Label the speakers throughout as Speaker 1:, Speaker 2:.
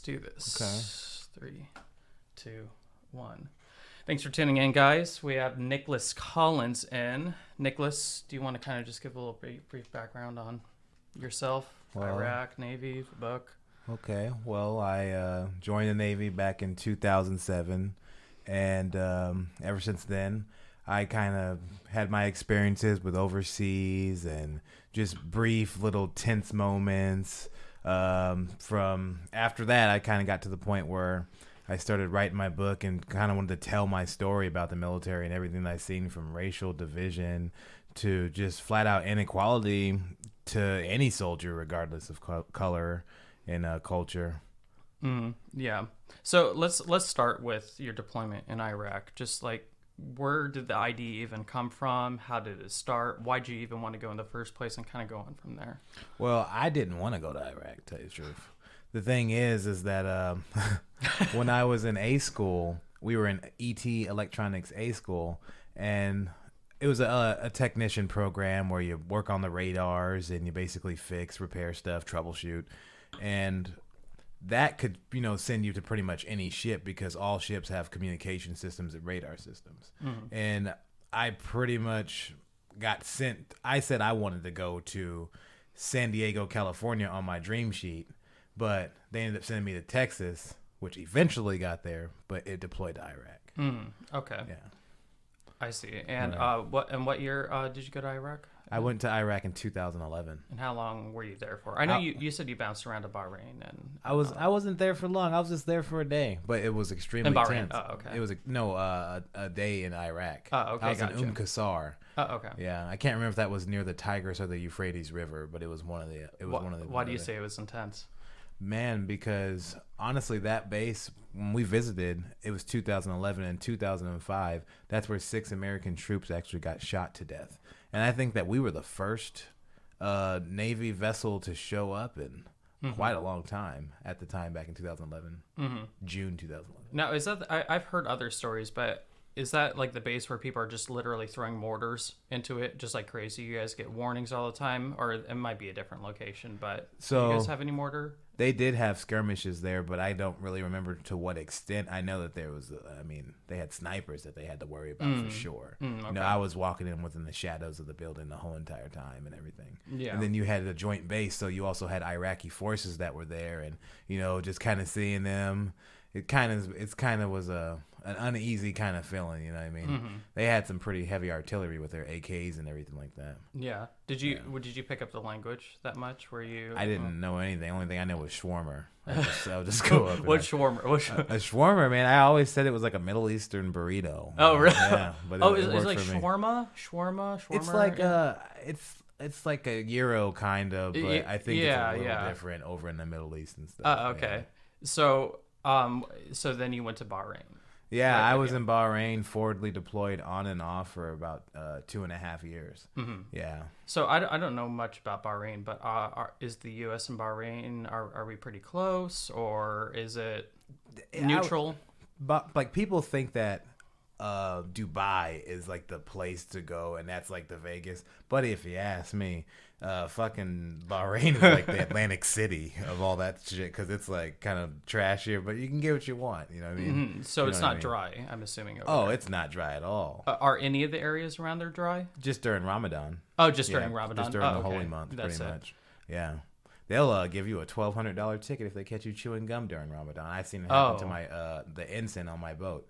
Speaker 1: do this.
Speaker 2: Okay.
Speaker 1: 3, 2, 1. Thanks for tuning in, guys. We have Nicholas Collins in. Nicholas, do you want to kind of just give a little brief background on yourself, Iraq, Navy, the book?
Speaker 2: Okay. Well, I joined the Navy back in 2007, and ever since then, I kind of had my experiences with overseas and just brief little tense moments. From after that, I kind of got to the point where I started writing my book and kind of wanted to tell my story about the military and everything that I've seen, from racial division to just flat out inequality to any soldier, regardless of color and culture.
Speaker 1: Yeah. So let's start with your deployment in Iraq. Just like, where did the ID even come from? How did it start? Why'd you even want to go in the first place, and kind of go on from there?
Speaker 2: Well, I didn't want to go to Iraq, to tell you the truth. The thing is that when I was in A school, we were in ET Electronics A school, and it was a technician program where you work on the radars and you basically fix, repair stuff, troubleshoot, and that could, send you to pretty much any ship, because all ships have communication systems and radar systems. Mm-hmm. And I pretty much got sent. I said I wanted to go to San Diego, California on my dream sheet, but they ended up sending me to Texas, which eventually got there, but it deployed to Iraq.
Speaker 1: Okay.
Speaker 2: Yeah.
Speaker 1: I see. And what year did you go to Iraq?
Speaker 2: I went to Iraq in 2011.
Speaker 1: And how long were you there for? I know you said you bounced around to Bahrain, and
Speaker 2: I wasn't there for long. I was just there for a day, but it was extremely tense.
Speaker 1: Oh, okay.
Speaker 2: It was a day in Iraq.
Speaker 1: Oh, okay.
Speaker 2: I was in Qasr.
Speaker 1: Oh, okay.
Speaker 2: Yeah, I can't remember if that was near the Tigris or the Euphrates River, but it was one of the.
Speaker 1: Why do you say it was intense?
Speaker 2: Man, because honestly, that base, when we visited, it was 2011 and 2005. That's where 6 American troops actually got shot to death. And I think that we were the first Navy vessel to show up in quite a long time at the time, back in 2011, June 2011.
Speaker 1: Now, is that, I've heard other stories, but is that like the base where people are just literally throwing mortars into it just like crazy? You guys get warnings all the time, or it might be a different location, but do you guys have any mortar?
Speaker 2: They did have skirmishes there, but I don't really remember to what extent. I know that there was, they had snipers that they had to worry about for sure. Okay. I was walking in within the shadows of the building the whole entire time and everything. Yeah. And then you had a joint base, so you also had Iraqi forces that were there, and, just kind of seeing them, it kind of was an uneasy kind of feeling, you know what I mean? Mm-hmm. They had some pretty heavy artillery with their AKs and everything like that.
Speaker 1: Yeah. Did you pick up the language that much? Were you?
Speaker 2: I didn't know anything. The only thing I know was shawarma. I'll just go up.
Speaker 1: What's shawarma?
Speaker 2: A shawarma, man. I always said it was like a Middle Eastern burrito.
Speaker 1: Oh, really?
Speaker 2: Yeah. But
Speaker 1: it's like shawarma? Shawarma?
Speaker 2: It's like it's like a gyro kind of, but I think it's a little different over in the Middle East and stuff.
Speaker 1: Okay. Yeah. So then you went to Bahrain.
Speaker 2: Yeah, I was in Bahrain, forwardly deployed on and off for about 2.5 years. Mm-hmm. Yeah.
Speaker 1: So I don't know much about Bahrain, but is the U.S. and Bahrain, are we pretty close, or is it neutral?
Speaker 2: But like, people think that Dubai is like the place to go, and that's like the Vegas. But if you ask me, fucking Bahrain is like the Atlantic City of all that shit, because it's like kind of trashier, but you can get what you want. You know what I mean?
Speaker 1: Mm-hmm. So it's not dry, I'm assuming.
Speaker 2: There. It's not dry at all.
Speaker 1: Are any of the areas around there dry?
Speaker 2: Just during Ramadan.
Speaker 1: Oh, just during Ramadan.
Speaker 2: Just during the holy month, pretty much. Yeah. They'll give you a $1,200 ticket if they catch you chewing gum during Ramadan. I've seen it happen to my the ensign on my boat.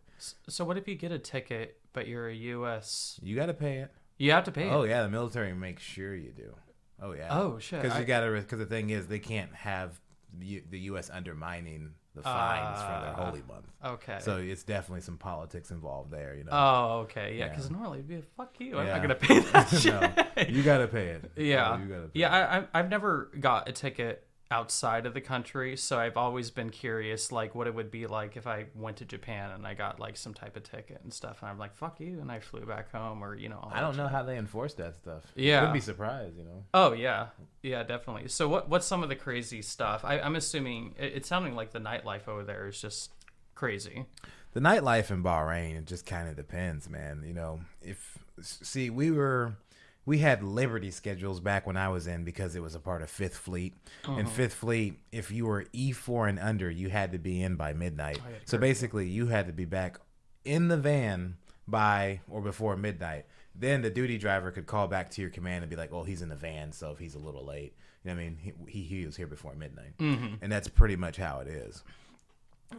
Speaker 1: So what if you get a ticket, but you're a U.S.?
Speaker 2: You got to pay it.
Speaker 1: You have to pay it?
Speaker 2: Oh, yeah. The military makes sure you do. Oh, yeah.
Speaker 1: Oh, shit.
Speaker 2: Because the thing is, they can't have the U.S. undermining the fines for their holy month.
Speaker 1: Okay.
Speaker 2: So it's definitely some politics involved there,
Speaker 1: Oh, okay. Yeah, because normally it'd be fuck you. I'm not going to pay that shit.
Speaker 2: No, you got to pay it.
Speaker 1: Yeah.
Speaker 2: You gotta pay
Speaker 1: it. I've never got a ticket outside of the country, so I've always been curious, like, what it would be like if I went to Japan and I got like some type of ticket and stuff, and I'm like, fuck you, and I flew back home, or
Speaker 2: I don't know how they enforce that stuff.
Speaker 1: Yeah,
Speaker 2: I'd be surprised,
Speaker 1: Oh yeah, definitely. So what's some of the crazy stuff? I'm assuming it's sounding like the nightlife over there is just crazy.
Speaker 2: The nightlife in Bahrain, it just kind of depends, man. we had Liberty schedules back when I was in because it was a part of Fifth Fleet. And Fifth Fleet, if you were E4 and under, you had to be in by midnight. So basically, you had to be back in the van by or before midnight. Then the duty driver could call back to your command and be like, "Oh, he's in the van, so if he's a little late, you know what I mean, he was here before midnight." And that's pretty much how it is.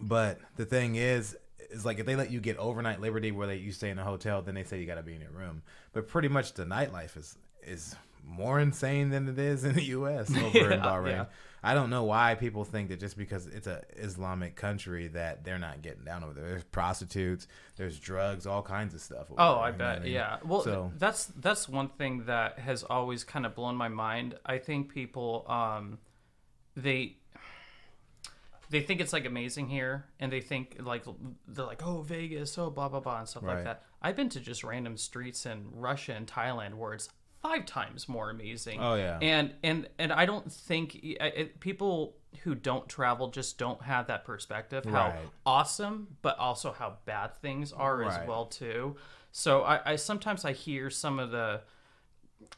Speaker 2: But the thing is like if they let you get overnight Liberty where you stay in a hotel, then they say you got to be in your room. But pretty much the nightlife is more insane than it is in the U.S. over in Bahrain. Yeah. I don't know why people think that just because it's a Islamic country that they're not getting down over there. There's prostitutes, there's drugs, all kinds of stuff.
Speaker 1: Oh, there, I bet. Yeah. Well, so, that's one thing that has always kind of blown my mind. I think people, they think it's like amazing here, and they think like they're like, oh, Vegas, oh, blah blah blah, and stuff like that. I've been to just random streets in Russia and Thailand where it's 5 times more amazing.
Speaker 2: Oh yeah.
Speaker 1: And I don't think people who don't travel just don't have that perspective how awesome, but also how bad things are as well too. So I sometimes I hear some of the,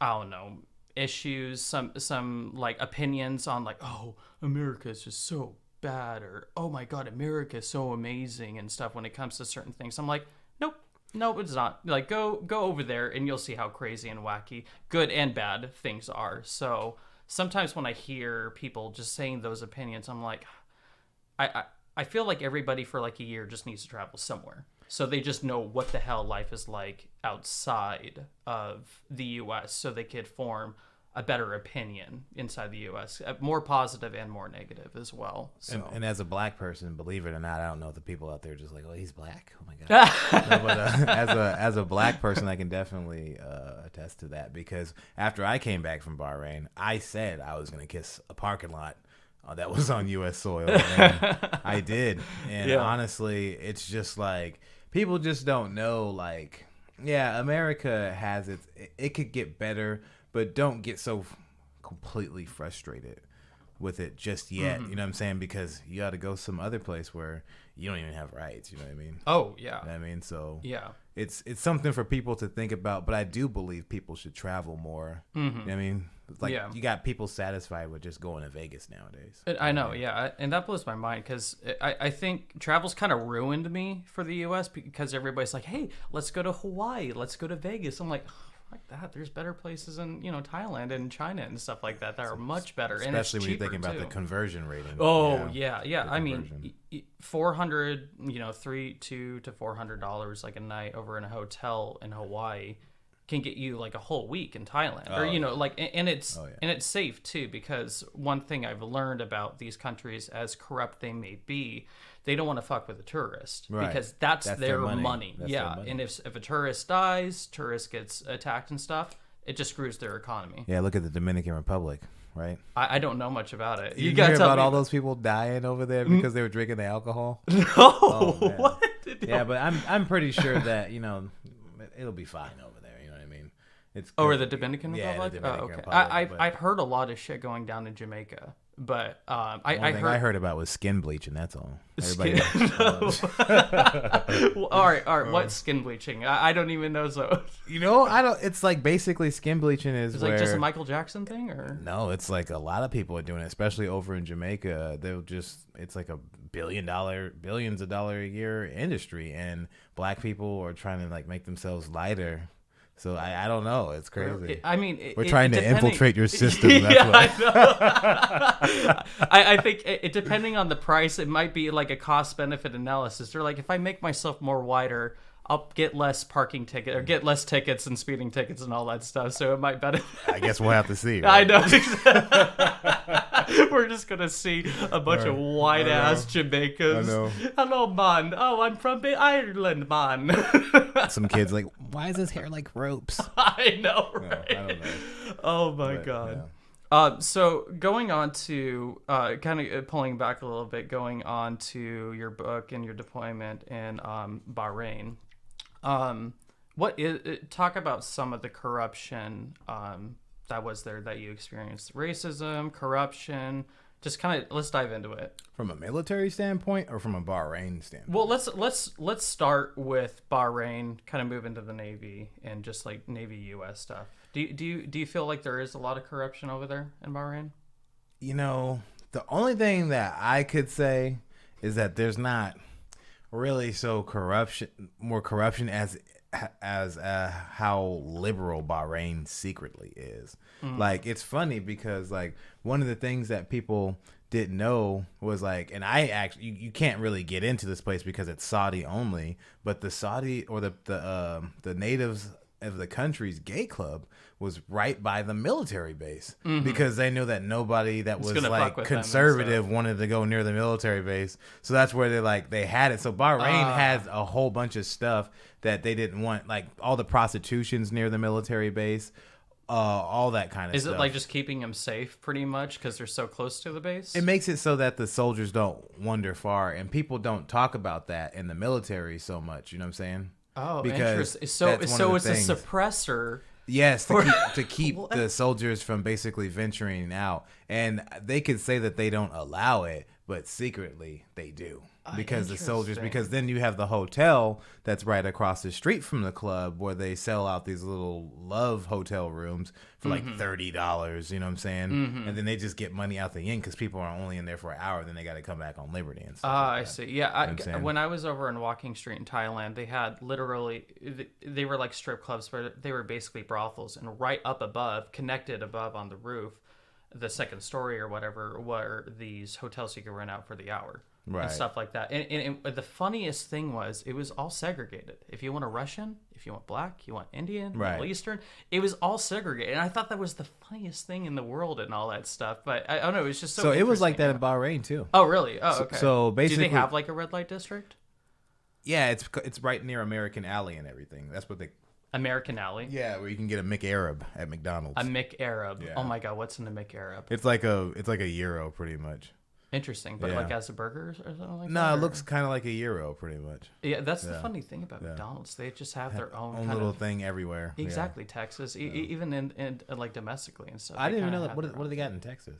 Speaker 1: I don't know, issues, some like opinions on like, oh, America is just so bad, or oh my God, America is so amazing and stuff when it comes to certain things. I'm like, nope, it's not. Like, go over there and you'll see how crazy and wacky, good and bad things are. So sometimes when I hear people just saying those opinions, I'm like, I feel like everybody for like a year just needs to travel somewhere, so they just know what the hell life is like outside of the U.S., so they could form a better opinion inside the U.S., more positive and more negative as well. So.
Speaker 2: And as a black person, believe it or not, I don't know if the people out there are just like, oh, he's black. Oh my God. No, but as a black person, I can definitely attest to that, because after I came back from Bahrain, I said I was going to kiss a parking lot that was on U.S. soil. And I did. And honestly, it's just like people just don't know. Like, yeah, America has it could get better, but don't get so completely frustrated with it just yet. You know what I'm saying? Because you got to go some other place where you don't even have rights. You know what I mean?
Speaker 1: Oh, yeah.
Speaker 2: You know what I mean? So
Speaker 1: yeah,
Speaker 2: it's something for people to think about, but I do believe people should travel more. You know what I mean? Like, you got people satisfied with just going to Vegas nowadays.
Speaker 1: I know, yeah. And that blows my mind, because I think travel's kind of ruined me for the U.S. because everybody's like, hey, let's go to Hawaii. Let's go to Vegas. I'm like, like that, there's better places in Thailand and China and stuff like that are much better,
Speaker 2: especially
Speaker 1: and
Speaker 2: when you're thinking about the conversion rating.
Speaker 1: Oh yeah. I mean, $400, $300 to $400 like a night over in a hotel in Hawaii can get you like a whole week in Thailand, or and it's safe too, because one thing I've learned about these countries, as corrupt they may be, they don't want to fuck with a tourist, because that's their money. That's their money. And if a tourist dies, tourist gets attacked and stuff, it just screws their economy.
Speaker 2: Yeah, look at the Dominican Republic, right?
Speaker 1: I don't know much about it.
Speaker 2: You got to hear about all those people dying over there because they were drinking the alcohol?
Speaker 1: No, what?
Speaker 2: Yeah, but I'm pretty sure that it'll be fine over there. You know what I mean? It's
Speaker 1: or the Dominican Republic.
Speaker 2: Yeah, the Dominican
Speaker 1: Republic. I've heard a lot of shit going down in Jamaica. But I
Speaker 2: heard about was skin bleaching. That's all. Everybody
Speaker 1: well, all right. What's skin bleaching? I don't even know. So
Speaker 2: I don't. It's like basically skin bleaching is
Speaker 1: like just a Michael Jackson thing, or
Speaker 2: no? It's like a lot of people are doing it, especially over in Jamaica. It's like a billions of dollar a year industry, and black people are trying to like make themselves lighter. So I don't know. It's crazy.
Speaker 1: We're
Speaker 2: trying to infiltrate your system. That's
Speaker 1: I know. I think depending on the price, it might be like a cost benefit analysis. They're like, if I make myself more whiter, I'll get less parking ticket or get less tickets and speeding tickets and all that stuff. So it might benefit.
Speaker 2: I guess we'll have to see. Right?
Speaker 1: I know. We're just gonna see a bunch of white ass Jamaicans. I know. Hello, man. Oh, I'm from Ireland, man.
Speaker 2: Some kids like, why is his hair like ropes?
Speaker 1: I know, right? No, I don't know. Oh my God. Yeah. So going on to kind of pulling back a little bit, going on to your book and your deployment in Bahrain. Talk about some of the corruption that was there that you experienced. Racism, corruption. Just kind of let's dive into it.
Speaker 2: From a military standpoint or from a Bahrain standpoint?
Speaker 1: Well, let's start with Bahrain, kind of move into the Navy and just like Navy US stuff. Do you feel like there is a lot of corruption over there in Bahrain?
Speaker 2: You know, the only thing that I could say is that there's not really more corruption as how liberal Bahrain secretly is. Like, it's funny because like one of the things that people didn't know was like, and I actually you can't really get into this place because it's Saudi only, but the Saudi or the natives of the country's gay club was right by the military base because they knew that nobody that was like conservative wanted to go near the military base. So that's where they had it. So Bahrain has a whole bunch of stuff that they didn't want, like all the prostitutions near the military base, all that kind of stuff.
Speaker 1: Is it like just keeping them safe pretty much because they're so close to the base?
Speaker 2: It makes it so that the soldiers don't wander far, and people don't talk about that in the military so much. You know what I'm saying?
Speaker 1: Oh, interesting. So it's a suppressor.
Speaker 2: Yes, to keep the soldiers from basically venturing out. And they could say that they don't allow it, but secretly they do. Because the soldiers, because then you have the hotel that's right across the street from the club where they sell out these little love hotel rooms for like $30, you know what I'm saying? And then they just get money out the inn because people are only in there for an hour, then they got to come back on Liberty and stuff.
Speaker 1: I see. Yeah, when I was over in Walking Street in Thailand, they had literally, they were like strip clubs, but they were basically brothels, and right up above, connected above on the roof, the second story or whatever, were these hotels you could rent out for the hour. Right. And stuff like that. And the funniest thing was, it was all segregated. If you want a Russian, if you want black, you want Indian, Middle Eastern, it was all segregated. And I thought that was the funniest thing in the world and all that stuff. But I don't know, it was just so
Speaker 2: it was like that in Bahrain too.
Speaker 1: Oh, really? Oh, okay.
Speaker 2: So basically,
Speaker 1: do they have like a red light district?
Speaker 2: Yeah, it's right near American Alley and everything. That's what they...
Speaker 1: American Alley?
Speaker 2: Yeah, where you can get a McArab at McDonald's.
Speaker 1: A McArab? Yeah. Oh my God, what's in a McArab?
Speaker 2: It's like a gyro pretty much.
Speaker 1: Interesting, but like as a burger or something like that?
Speaker 2: No, it looks kind of like a gyro, pretty much.
Speaker 1: Yeah, that's the funny thing about McDonald's. They just have their own kind
Speaker 2: little thing everywhere.
Speaker 1: Exactly, Texas, even in like domestically and stuff.
Speaker 2: I didn't even know that. What do they got in Texas?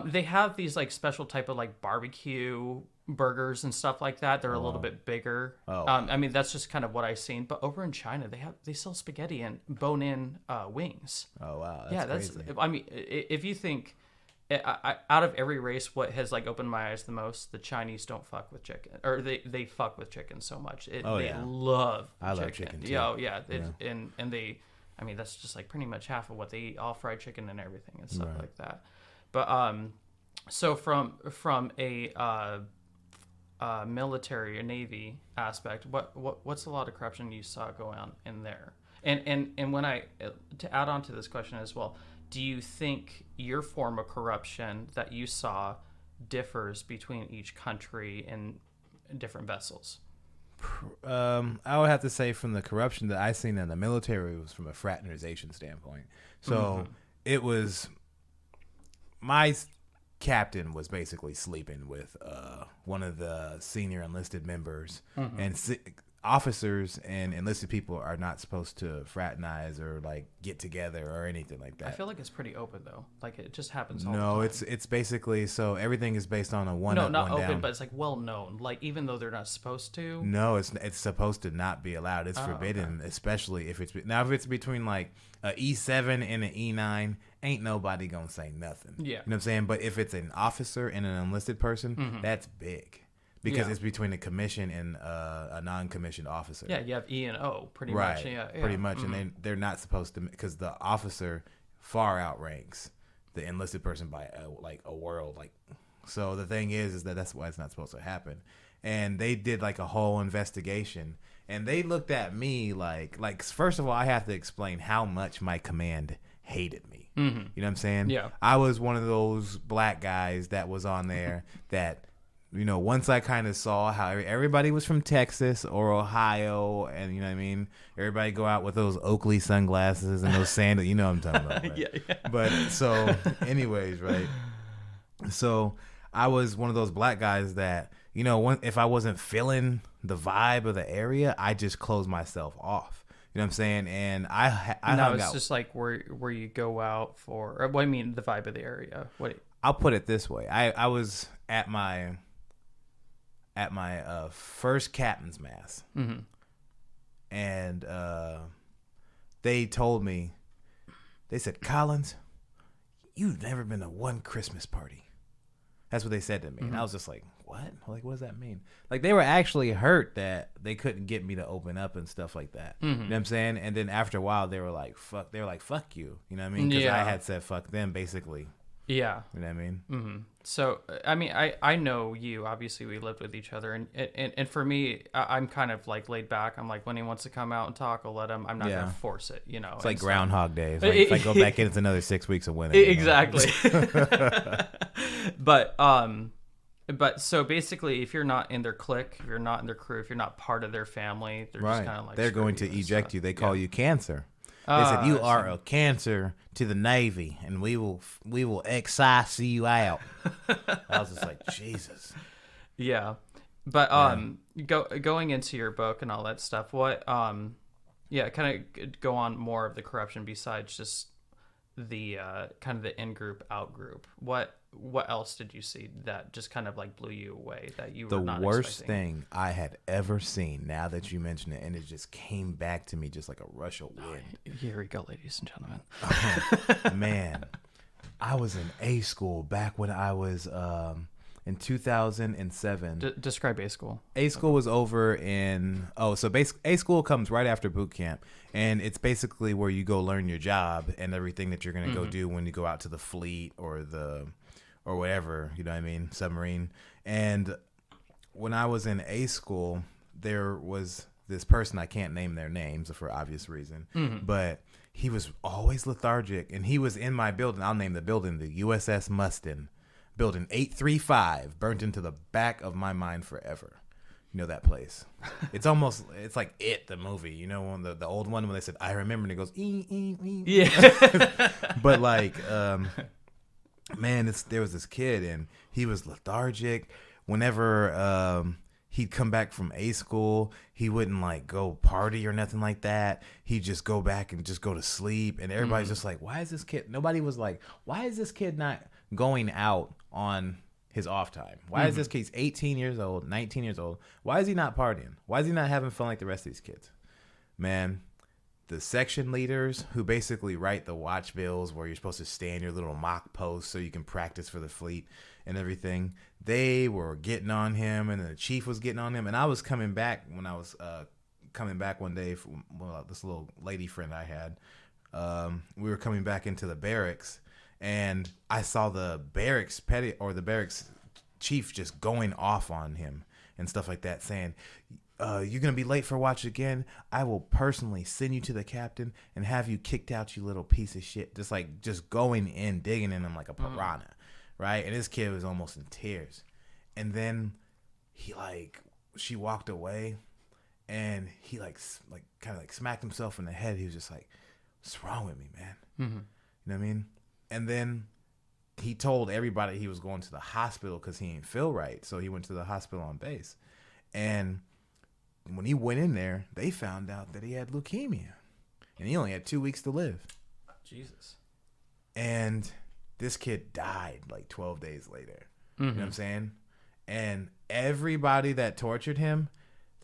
Speaker 1: They have these like special type of like barbecue burgers and stuff like that. They're a little bit bigger. I mean, that's just kind of what I've seen. But over in China, they sell spaghetti and bone-in wings. Oh wow, that's crazy. I mean, if you think. Out of every race, what has like opened my eyes the most, the Chinese don't fuck with chicken, or they fuck with chicken so much. They love chicken.
Speaker 2: Love chicken too.
Speaker 1: And they, I mean, that's just like pretty much half of what they eat, all fried chicken and everything and stuff like that. But so from a military or Navy aspect, what's a lot of corruption you saw going on in there? And when to add on to this question as well, do you think your form of corruption that you saw differs between each country and different vessels?
Speaker 2: I would have to say from the corruption that I seen in the military was from a fraternization standpoint. So it was, my captain was basically sleeping with one of the senior enlisted members, and officers and enlisted people are not supposed to fraternize or like get together or anything like that.
Speaker 1: I feel like it's pretty open though. Like it just happens all the time.
Speaker 2: No, it's basically, so everything is based on a one
Speaker 1: up,
Speaker 2: one
Speaker 1: not open,
Speaker 2: down.
Speaker 1: but it's like well known. Like even though they're not supposed to.
Speaker 2: No, it's supposed to not be allowed. It's forbidden, especially if it's between like a E7 and an E9, ain't nobody gonna say nothing. Yeah. You know what I'm saying? But if it's an officer and an enlisted person, that's big. Because it's between a commission and a non-commissioned officer.
Speaker 1: Yeah, you have E and O, pretty much. Yeah,
Speaker 2: pretty much. And they're not supposed to, because the officer far outranks the enlisted person by a world. Like, so the thing is that that's why it's not supposed to happen. And they did like a whole investigation, and they looked at me like first of all, I have to explain how much my command hated me. You know what I'm saying?
Speaker 1: Yeah.
Speaker 2: I was one of those black guys that was on there that. You know, once I kind of saw how everybody was from Texas or Ohio, and you know what I mean, everybody go out with those Oakley sunglasses and those sandals. You know what I'm talking about, right? Yeah. But so, anyways, right? So I was one of those black guys that, you know, if I wasn't feeling the vibe of the area, I just closed myself off. You know what I'm saying? And I
Speaker 1: no, it's just like where you go out for. Or, well, I mean, the vibe of the area.
Speaker 2: I'll put it this way: I was at my first captain's mass, and they told me They said, Collins, you've never been to one Christmas party. That's what they said to me. And I was just like, what? Like, what does that mean? Like, they were actually hurt that they couldn't get me to open up and stuff like that. You know what I'm saying? And then after a while, they were like, fuck you. You know what I mean? Because I had said fuck them, basically.
Speaker 1: Yeah.
Speaker 2: You know what I mean?
Speaker 1: Mm-hmm. So, I mean, I know you. Obviously, we lived with each other. And for me, I'm kind of like laid back. I'm like, when he wants to come out and talk, I'll let him. I'm not going to force it, you know?
Speaker 2: It's like Groundhog Day. Like, if I go back in, it's another 6 weeks of winning.
Speaker 1: Exactly. But so basically, if you're not in their clique, if you're not in their crew, if you're not part of their family, they're just kind of like,
Speaker 2: they're going to eject you. They call you cancer. They said, you are a cancer to the Navy, and we will excise you out. I was just like, Jesus.
Speaker 1: Yeah. But going into your book and all that stuff, what kind of go on more of the corruption besides just the kind of the in-group, out-group. What else did you see that just kind of like blew you away that you were not expecting? The worst
Speaker 2: thing I had ever seen, now that you mention it, and it just came back to me just like a rush of wind.
Speaker 1: Here we go, ladies and gentlemen.
Speaker 2: Man, I was in A school back when I was in 2007.
Speaker 1: Describe A school.
Speaker 2: A school was over in A school comes right after boot camp, and it's basically where you go learn your job and everything that you're gonna go do when you go out to the fleet or whatever, you know what I mean, submarine. And when I was in A school, there was this person, I can't name their names for obvious reason, but he was always lethargic, and he was in my building. I'll name the building the USS Mustin. Building 835, burnt into the back of my mind forever. You know that place? It's like It, the movie. You know, when the old one when they said, I remember, and it goes,
Speaker 1: yeah.
Speaker 2: But like, man, there was this kid, and he was lethargic. Whenever he'd come back from A school, he wouldn't like go party or nothing like that. He'd just go back and just go to sleep. And everybody's just like, why is this kid? Nobody was like, why is this kid not going out on his off time? Why is this kid 18 years old, 19 years old? Why is he not partying? Why is he not having fun like the rest of these kids? Man, the section leaders who basically write the watch bills where you're supposed to stay in your little mock post so you can practice for the fleet and everything, they were getting on him, and the chief was getting on him. And I was coming back when I was coming back one day from this little lady friend I had. We were coming back into the barracks, and I saw the barracks chief just going off on him and stuff like that, saying, you're going to be late for watch again. I will personally send you to the captain and have you kicked out, you little piece of shit. Just going in, digging in him like a piranha, right? And this kid was almost in tears. And then she walked away, and he kind of smacked himself in the head. He was just like, what's wrong with me, man? You know what I mean? And then he told everybody he was going to the hospital because he didn't feel right. So he went to the hospital on base. And when he went in there, they found out that he had leukemia. And he only had 2 weeks to live.
Speaker 1: Jesus.
Speaker 2: And this kid died like 12 days later. You know what I'm saying? And everybody that tortured him,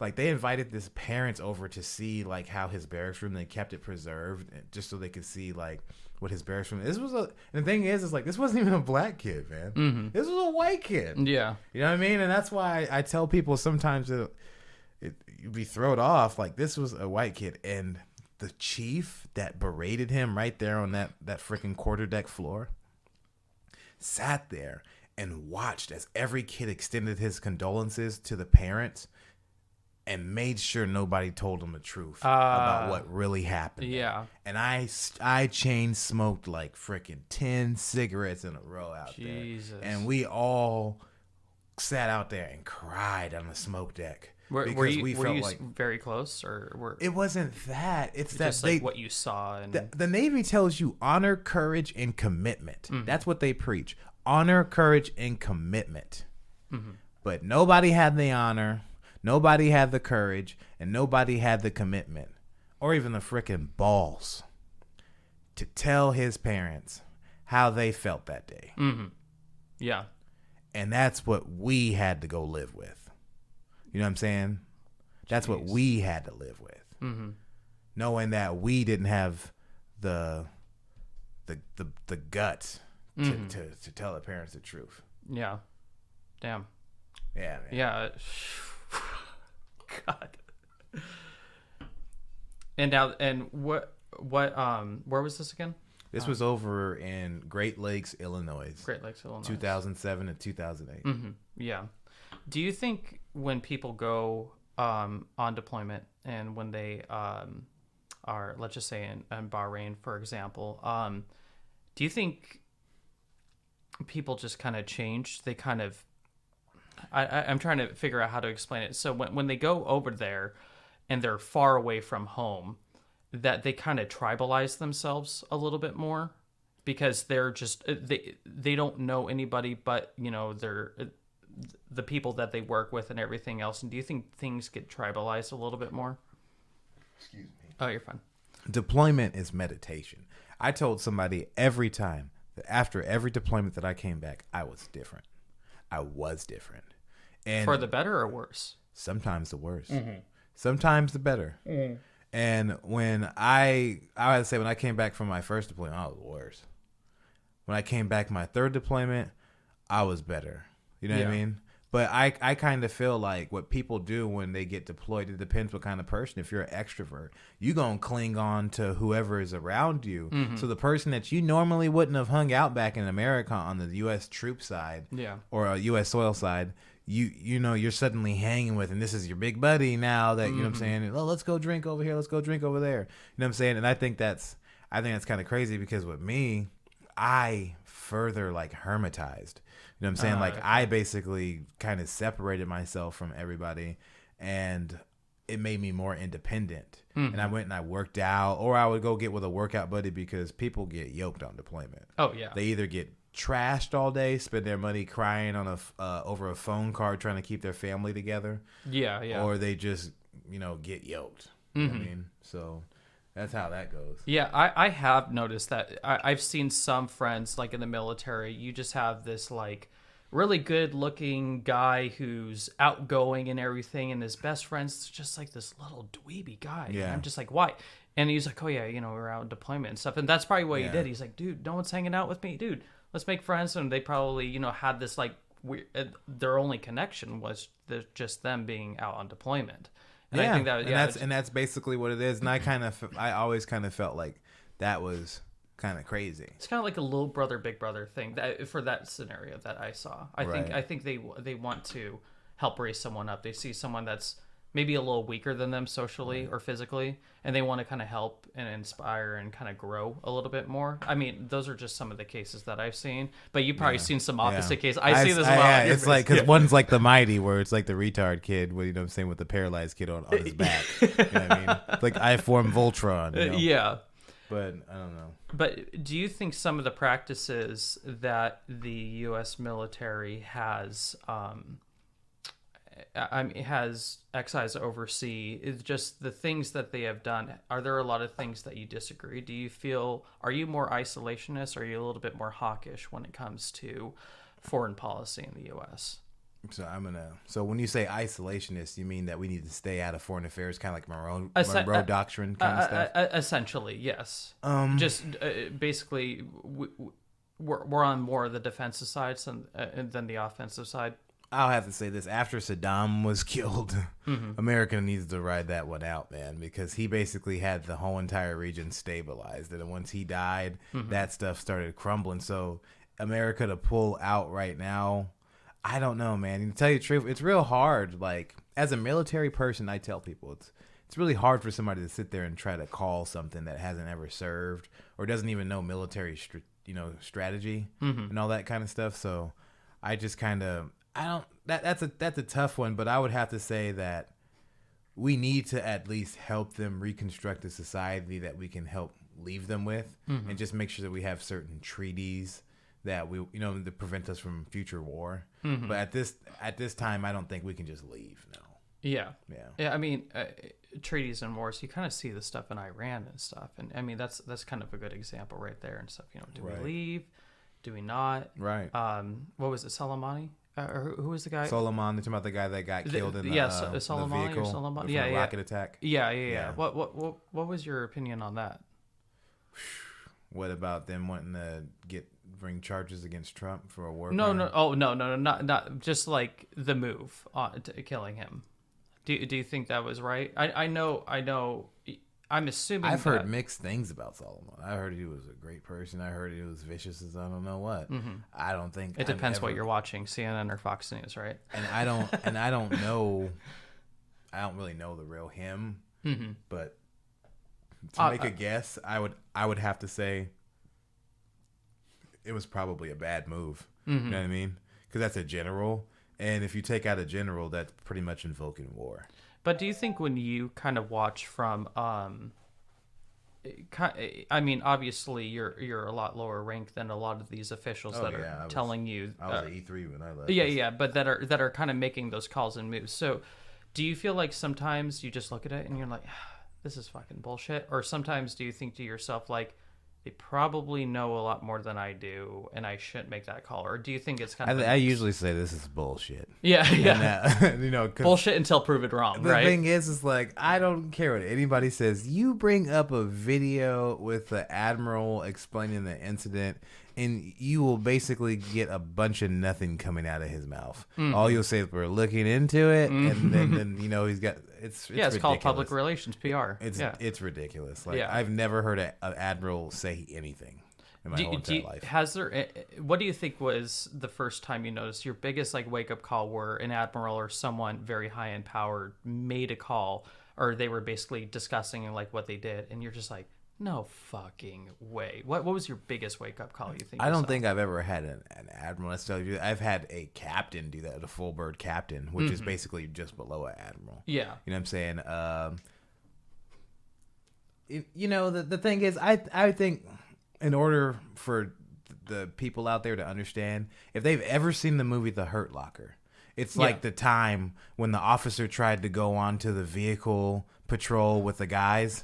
Speaker 2: like, they invited his parents over to see like how his barracks room, they kept it preserved just so they could see like what his barracks room. And the thing is like, this wasn't even a black kid, man. This was a white kid.
Speaker 1: Yeah.
Speaker 2: You know what I mean? And that's why I tell people sometimes you'd be thrown off. Like, this was a white kid, and the chief that berated him right there on that freaking quarterdeck floor sat there and watched as every kid extended his condolences to the parents and made sure nobody told him the truth about what really happened.
Speaker 1: Yeah.
Speaker 2: And I chain smoked like freaking 10 cigarettes in a row out
Speaker 1: Jesus.
Speaker 2: there. And we all sat out there and cried on the smoke deck.
Speaker 1: Were you very close, or
Speaker 2: it wasn't that? It's that
Speaker 1: just like what you saw. And
Speaker 2: the Navy tells you honor, courage, and commitment. That's what they preach: honor, courage, and commitment. But nobody had the honor, nobody had the courage, and nobody had the commitment, or even the freaking balls to tell his parents how they felt that day.
Speaker 1: Yeah, and
Speaker 2: that's what we had to go live with. You know what I'm saying? That's what we had to live with. Knowing that we didn't have the the guts to tell the parents the truth.
Speaker 1: Yeah. Damn.
Speaker 2: Yeah, man.
Speaker 1: Yeah. God. And now, and what, where was this again?
Speaker 2: This was over in Great Lakes, Illinois.
Speaker 1: Great Lakes, Illinois.
Speaker 2: 2007 and 2008.
Speaker 1: Mm-hmm. Yeah. Do you think when people go on deployment and when they are, let's just say in Bahrain, for example, do you think people just kind of change? They kind of, I'm trying to figure out how to explain it. So when they go over there and they're far away from home, that they kind of tribalize themselves a little bit more because they're just, they don't know anybody but, you know, they're the people that they work with and everything else. And do you think things get tribalized a little bit more?
Speaker 2: Excuse me.
Speaker 1: Oh, you're fine.
Speaker 2: Deployment is meditation. I told somebody every time that after every deployment that I came back, I was different. I was different. And
Speaker 1: for the better or worse?
Speaker 2: Sometimes the worse.
Speaker 1: Mm-hmm.
Speaker 2: Sometimes the better.
Speaker 1: Mm-hmm.
Speaker 2: And when I had to say, when I came back from my first deployment, I was worse. When I came back my third deployment, I was better. You know what I mean? But I kind of feel like what people do when they get deployed, it depends what kind of person. If you're an extrovert, you're going to cling on to whoever is around you. Mm-hmm. So the person that you normally wouldn't have hung out back in America on the U.S. troop side or a U.S. soil side, you know, you're suddenly hanging with, and this is your big buddy now that, you know what I'm saying? Oh, let's go drink over here. Let's go drink over there. You know what I'm saying? And I think that's kind of crazy because with me, I further like hermitized. You know what I'm saying? Like I basically kind of separated myself from everybody and it made me more independent. Mm-hmm. And I went and I worked out, or I would go get with a workout buddy because people get yoked on deployment.
Speaker 1: Oh yeah.
Speaker 2: They either get trashed all day, spend their money crying on over a phone card trying to keep their family together.
Speaker 1: Yeah, yeah.
Speaker 2: Or they just, you know, get yoked. You know what I mean? So that's how that goes.
Speaker 1: Yeah, I have noticed that. I've seen some friends, like in the military, you just have this, like, really good-looking guy who's outgoing and everything, and his best friend's just, like, this little dweeby guy. Yeah. And I'm just like, why? And he's like, oh, yeah, you know, we're out on deployment and stuff. And that's probably what he did. He's like, dude, no one's hanging out with me. Dude, let's make friends. And they probably, you know, had this, like, weird, their only connection was just them being out on deployment. And I think that,
Speaker 2: and that's basically what it is. And I always kind of felt like that was kind of crazy.
Speaker 1: It's kind of like a little brother, big brother thing that for that scenario that I saw. I think they want to help raise someone up. They see someone that's maybe a little weaker than them socially or physically, and they want to kind of help and inspire and kind of grow a little bit more. I mean, those are just some of the cases that I've seen, but you've probably seen some opposite cases. I see this a lot.
Speaker 2: Yeah, it's like, because one's like the mighty, where it's like the retard kid, you know what I'm saying, with the paralyzed kid on his back. You know what I mean? It's like I form Voltron. You know?
Speaker 1: Yeah.
Speaker 2: But I don't know.
Speaker 1: But do you think some of the practices that the U.S. military has excised overseas, is just the things that they have done? Are there a lot of things that you disagree? Do you feel, are you more isolationist, or are you a little bit more hawkish when it comes to foreign policy in the U.S.?
Speaker 2: So when you say isolationist, you mean that we need to stay out of foreign affairs, kind of like Monroe Doctrine kind of stuff?
Speaker 1: Essentially, yes. Basically, we're on more of the defensive side than the offensive side.
Speaker 2: I'll have to say this: after Saddam was killed, America needs to ride that one out, man, because he basically had the whole entire region stabilized, and once he died, that stuff started crumbling. So America to pull out right now, I don't know, man. And to tell you the truth, it's real hard. Like, as a military person, I tell people it's really hard for somebody to sit there and try to call something that hasn't ever served or doesn't even know military strategy and all that kind of stuff. So I just kind of, that's a tough one, but I would have to say that we need to at least help them reconstruct a society that we can help leave them with, and just make sure that we have certain treaties that we, you know, to prevent us from future war. But at this time, I don't think we can just leave. No. Yeah.
Speaker 1: I mean, treaties and wars, you kind of see the stuff in Iran and stuff, and I mean that's kind of a good example right there and stuff. You know, do we leave? Do we not?
Speaker 2: Right.
Speaker 1: What was it, Soleimani? Or who was the guy?
Speaker 2: Solomon. They're talking about the guy that got killed in the vehicle from a rocket attack.
Speaker 1: Yeah. What was your opinion on that?
Speaker 2: What about them wanting to bring charges against Trump for a war
Speaker 1: No,
Speaker 2: crime?
Speaker 1: no, oh no, not just like the move to killing him. Do you think that was right? I know. I'm assuming
Speaker 2: I've heard mixed things about Solomon. I heard he was a great person. I heard he was vicious as I don't know what. I don't think
Speaker 1: it depends what you're watching, CNN or Fox News, right?
Speaker 2: And I don't know. I don't really know the real him. But to make a guess, I would have to say it was probably a bad move. You know what I mean? Because that's a general, and if you take out a general, that's pretty much invoking war.
Speaker 1: But do you think when you kind of watch from, I mean, obviously you're a lot lower ranked than a lot of these officials telling you.
Speaker 2: I was at E3 when I left.
Speaker 1: Yeah, but that are kind of making those calls and moves. So, do you feel like sometimes you just look at it and you're like, this is fucking bullshit, or sometimes do you think to yourself like, they probably know a lot more than I do, and I shouldn't make that call? Or do you think it's kind of?
Speaker 2: I usually say this is bullshit.
Speaker 1: Yeah.
Speaker 2: And,
Speaker 1: bullshit until proven wrong.
Speaker 2: The
Speaker 1: right?
Speaker 2: thing is like I don't care what anybody says. You bring up a video with the admiral explaining the incident, and you will basically get a bunch of nothing coming out of his mouth. All you'll say is we're looking into it, and then he's got it's ridiculous.
Speaker 1: Called public relations PR.
Speaker 2: It's ridiculous. Like I've never heard an admiral say anything in my whole entire life.
Speaker 1: What do you think was the first time you noticed your biggest like wake up call where an admiral or someone very high in power made a call, or they were basically discussing like what they did, and you're just like, no fucking way. What was your biggest wake up call? You think?
Speaker 2: I don't think I've ever had an admiral necessarily do that. I've had a captain do that, a full bird captain, which is basically just below an admiral.
Speaker 1: Yeah,
Speaker 2: you know what I'm saying. The thing is, I think in order for the people out there to understand, if they've ever seen the movie The Hurt Locker, it's like the time when the officer tried to go onto the vehicle patrol with the guys.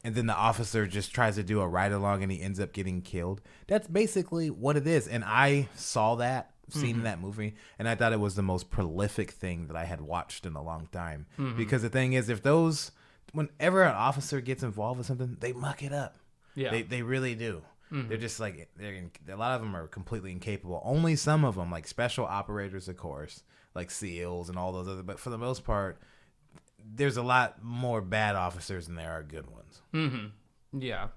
Speaker 2: And then the officer just tries to do a ride along and he ends up getting killed. That's basically what it is. And I saw that, seen that movie, and I thought it was the most prolific thing that I had watched in a long time. Because the thing is, whenever an officer gets involved with something, they muck it up. Yeah. They really do. They're just like, a lot of them are completely incapable. Only some of them, like special operators, of course, like SEALs and all those other, but for the most part, there's a lot more bad officers than there are good ones.
Speaker 1: Yeah,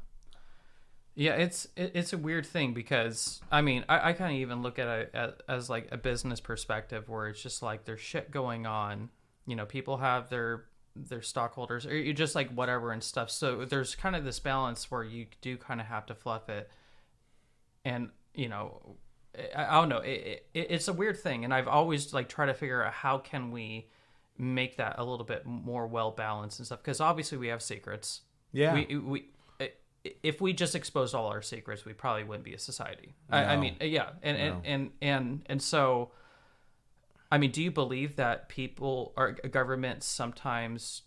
Speaker 1: it's a weird thing because I mean I kind of even look at it as like a business perspective where it's just like there's shit going on. People have their stockholders or you just like whatever and stuff. So there's kind of this balance where you do kind of have to fluff it, and I don't know. It's a weird thing, and I've always like tried to figure out how can we make that a little bit more well balanced and stuff, because obviously we have secrets. We if we just exposed all our secrets, we probably wouldn't be a society. No. I mean, yeah, and so, I mean, do you believe that people or governments sometimes,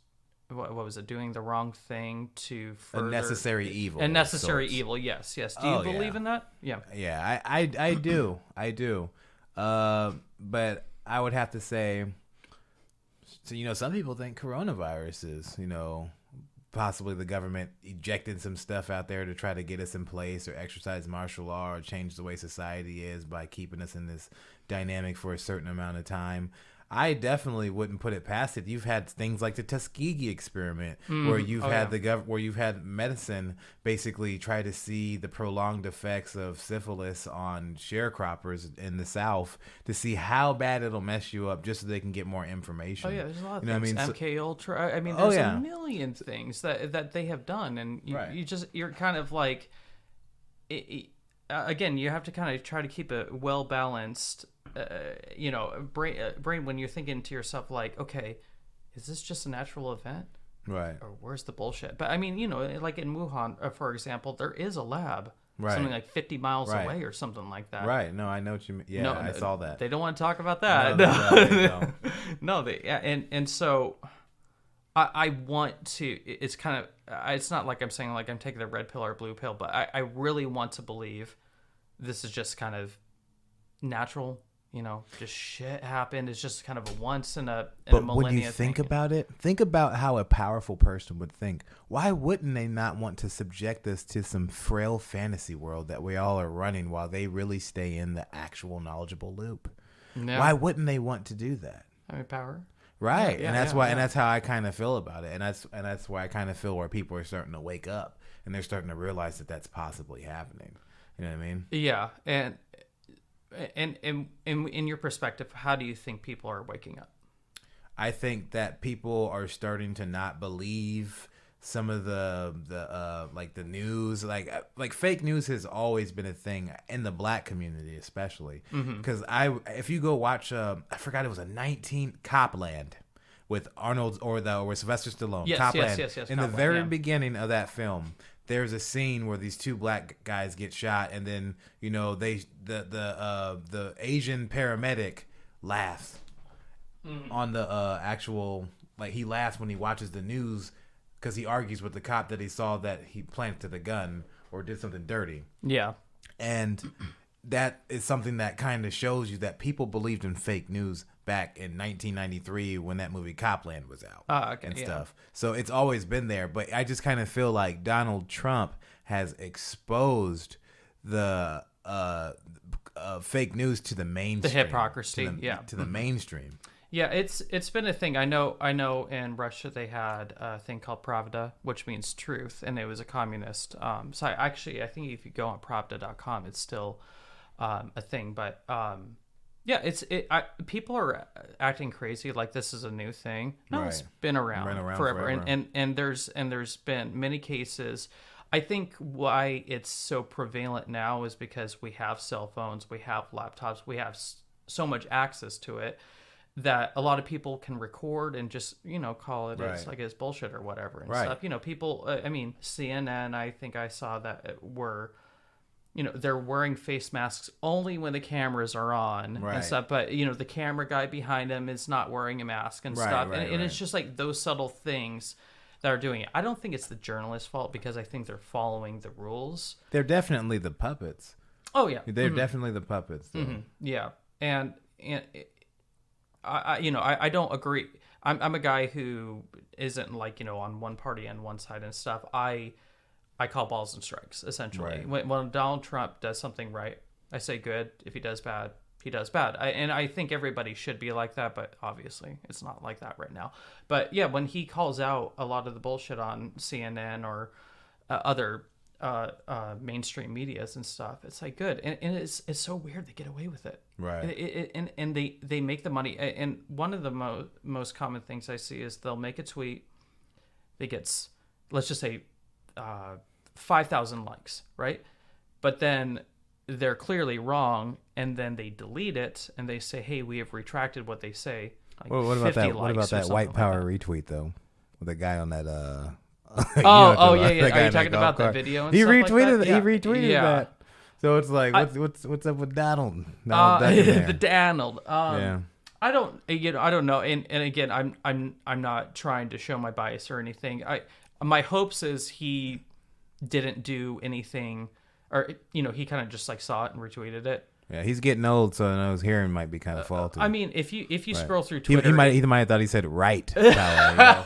Speaker 1: what was it, doing the wrong thing to further
Speaker 2: a necessary evil?
Speaker 1: A necessary evil, yes. Do you believe in that? Yeah.
Speaker 2: Yeah, I do, but I would have to say. So, some people think coronavirus is, possibly the government ejected some stuff out there to try to get us in place or exercise martial law or change the way society is by keeping us in this dynamic for a certain amount of time. I definitely wouldn't put it past it. You've had things like the Tuskegee experiment, where you've where you've had medicine basically try to see the prolonged effects of syphilis on sharecroppers in the South to see how bad it'll mess you up, just so they can get more information.
Speaker 1: Oh yeah, there's a lot of things. MK Ultra. I mean, there's a million things that they have done, and you're kind of like, again, you have to kind of try to keep a well balanced. Brain when you're thinking to yourself like, okay, is this just a natural event,
Speaker 2: right, or
Speaker 1: where's the bullshit? But I mean, like in Wuhan, for example, there is a lab,
Speaker 2: right,
Speaker 1: something like 50 miles away or something like that.
Speaker 2: Right. No, I know what you mean. Yeah, I saw that.
Speaker 1: They don't want to talk about that. No, and so I want to. It's kind of. It's not like I'm saying like I'm taking the red pill or blue pill, but I really want to believe this is just kind of natural just shit happened. It's just kind of a once in a
Speaker 2: But
Speaker 1: millennia
Speaker 2: when you think
Speaker 1: thing.
Speaker 2: about it, think about how a powerful person would think. Why wouldn't they not want to subject us to some frail fantasy world that we all are running while they really stay in the actual knowledgeable loop?
Speaker 1: Yeah.
Speaker 2: Why wouldn't they want to do that?
Speaker 1: I mean, power.
Speaker 2: Right.
Speaker 1: Yeah,
Speaker 2: and that's
Speaker 1: yeah,
Speaker 2: why
Speaker 1: yeah.
Speaker 2: and that's how I kind of feel about it. And that's why I kind of feel where people are starting to wake up and they're starting to realize that that's possibly happening. You know what I mean?
Speaker 1: Yeah, and in your perspective, how do you think people are waking up?
Speaker 2: I think that people are starting to not believe some of the like the news, like fake news has always been a thing in the black community, especially because if you go watch I forgot it was a 19 Copland with Arnold or Sylvester Stallone.
Speaker 1: Yes,
Speaker 2: Copland.
Speaker 1: yes.
Speaker 2: In the
Speaker 1: Copland,
Speaker 2: very
Speaker 1: yeah.
Speaker 2: beginning of that film, there's a scene where these two black guys get shot, and then the Asian paramedic laughs on the actual, like, he laughs when he watches the news because he argues with the cop that he saw that he planted a gun or did something dirty.
Speaker 1: Yeah.
Speaker 2: And that is something that kind of shows you that people believed in fake news back in 1993 when that movie Copland was out and stuff. So it's always been there. But I just kind of feel like Donald Trump has exposed the fake news to the mainstream.
Speaker 1: The hypocrisy,
Speaker 2: to the mainstream.
Speaker 1: Yeah, it's been a thing. I know in Russia they had a thing called Pravda, which means truth, and it was a communist. So I think if you go on Pravda.com, it's still a thing. But people are acting crazy like this is a new thing. No, It's been around forever. And there's been many cases. I think why it's so prevalent now is because we have cell phones, we have laptops, we have so much access to it that a lot of people can record and just, call it as like it's bullshit or whatever and stuff. People, CNN, I think I saw that were, they're wearing face masks only when the cameras are on and stuff. But, the camera guy behind them is not wearing a mask and stuff. And it's just like those subtle things that are doing it. I don't think it's the journalist's fault because I think they're following the rules.
Speaker 2: They're definitely the puppets.
Speaker 1: Oh, yeah.
Speaker 2: They're definitely the puppets.
Speaker 1: Yeah. And I don't agree. I'm a guy who isn't like, on one party and one side and stuff. I call balls and strikes, essentially. When Donald Trump does something right, I say good. If he does bad, he does bad. And I think everybody should be like that, but obviously it's not like that right now. But yeah, when he calls out a lot of the bullshit on CNN or other mainstream medias and stuff, it's like good. And it's so weird they get away with it.
Speaker 2: Right.
Speaker 1: And they make the money. And one of the most common things I see is they'll make a tweet. They get, let's just say, 5,000 likes, right? But then they're clearly wrong, and then they delete it, and they say, hey, we have retracted what they say. Like
Speaker 2: what about that? What about that white power retweet, though? With the guy on that...
Speaker 1: yeah. Are you talking about that video and
Speaker 2: he
Speaker 1: stuff
Speaker 2: retweeted
Speaker 1: like that?
Speaker 2: He retweeted that. So it's like, what's up with Donald?
Speaker 1: The Donald.
Speaker 2: Yeah.
Speaker 1: I don't know. And again, I'm not trying to show my bias or anything. My hopes is he didn't do anything, or he kind of just like saw it and retweeted it.
Speaker 2: Yeah, he's getting old, so his hearing might be kind of faulty.
Speaker 1: I mean, if you scroll through Twitter,
Speaker 2: he might have thought he said right power.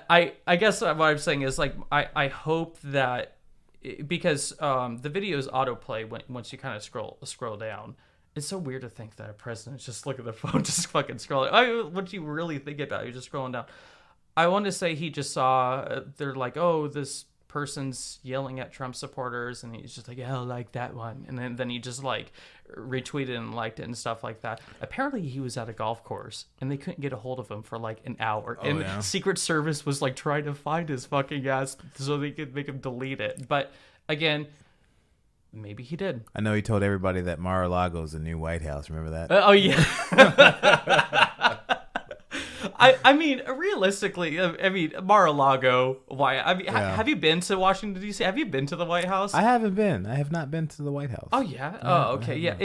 Speaker 1: I guess what I'm saying is like I hope that because the videos autoplay once you kind of scroll down. It's so weird to think that a president's just look at the phone, just fucking scrolling. What do you really think about? You're just scrolling down. I want to say he just saw, they're like, oh, this person's yelling at Trump supporters, and he's just like, yeah, I like that one. And then he just like retweeted and liked it and stuff like that. Apparently he was at a golf course, and they couldn't get a hold of him for like an hour. Secret Service was like trying to find his fucking ass so they could make him delete it. But again... Maybe he did.
Speaker 2: I know he told everybody that Mar-a-Lago's the new White House. Remember that?
Speaker 1: Oh, yeah. I mean, realistically, Mar-a-Lago, why? I mean, have you been to Washington, D.C.? Have you been to the White House?
Speaker 2: I haven't been. I have not been to the White House.
Speaker 1: Oh, yeah? Oh, okay. Yeah,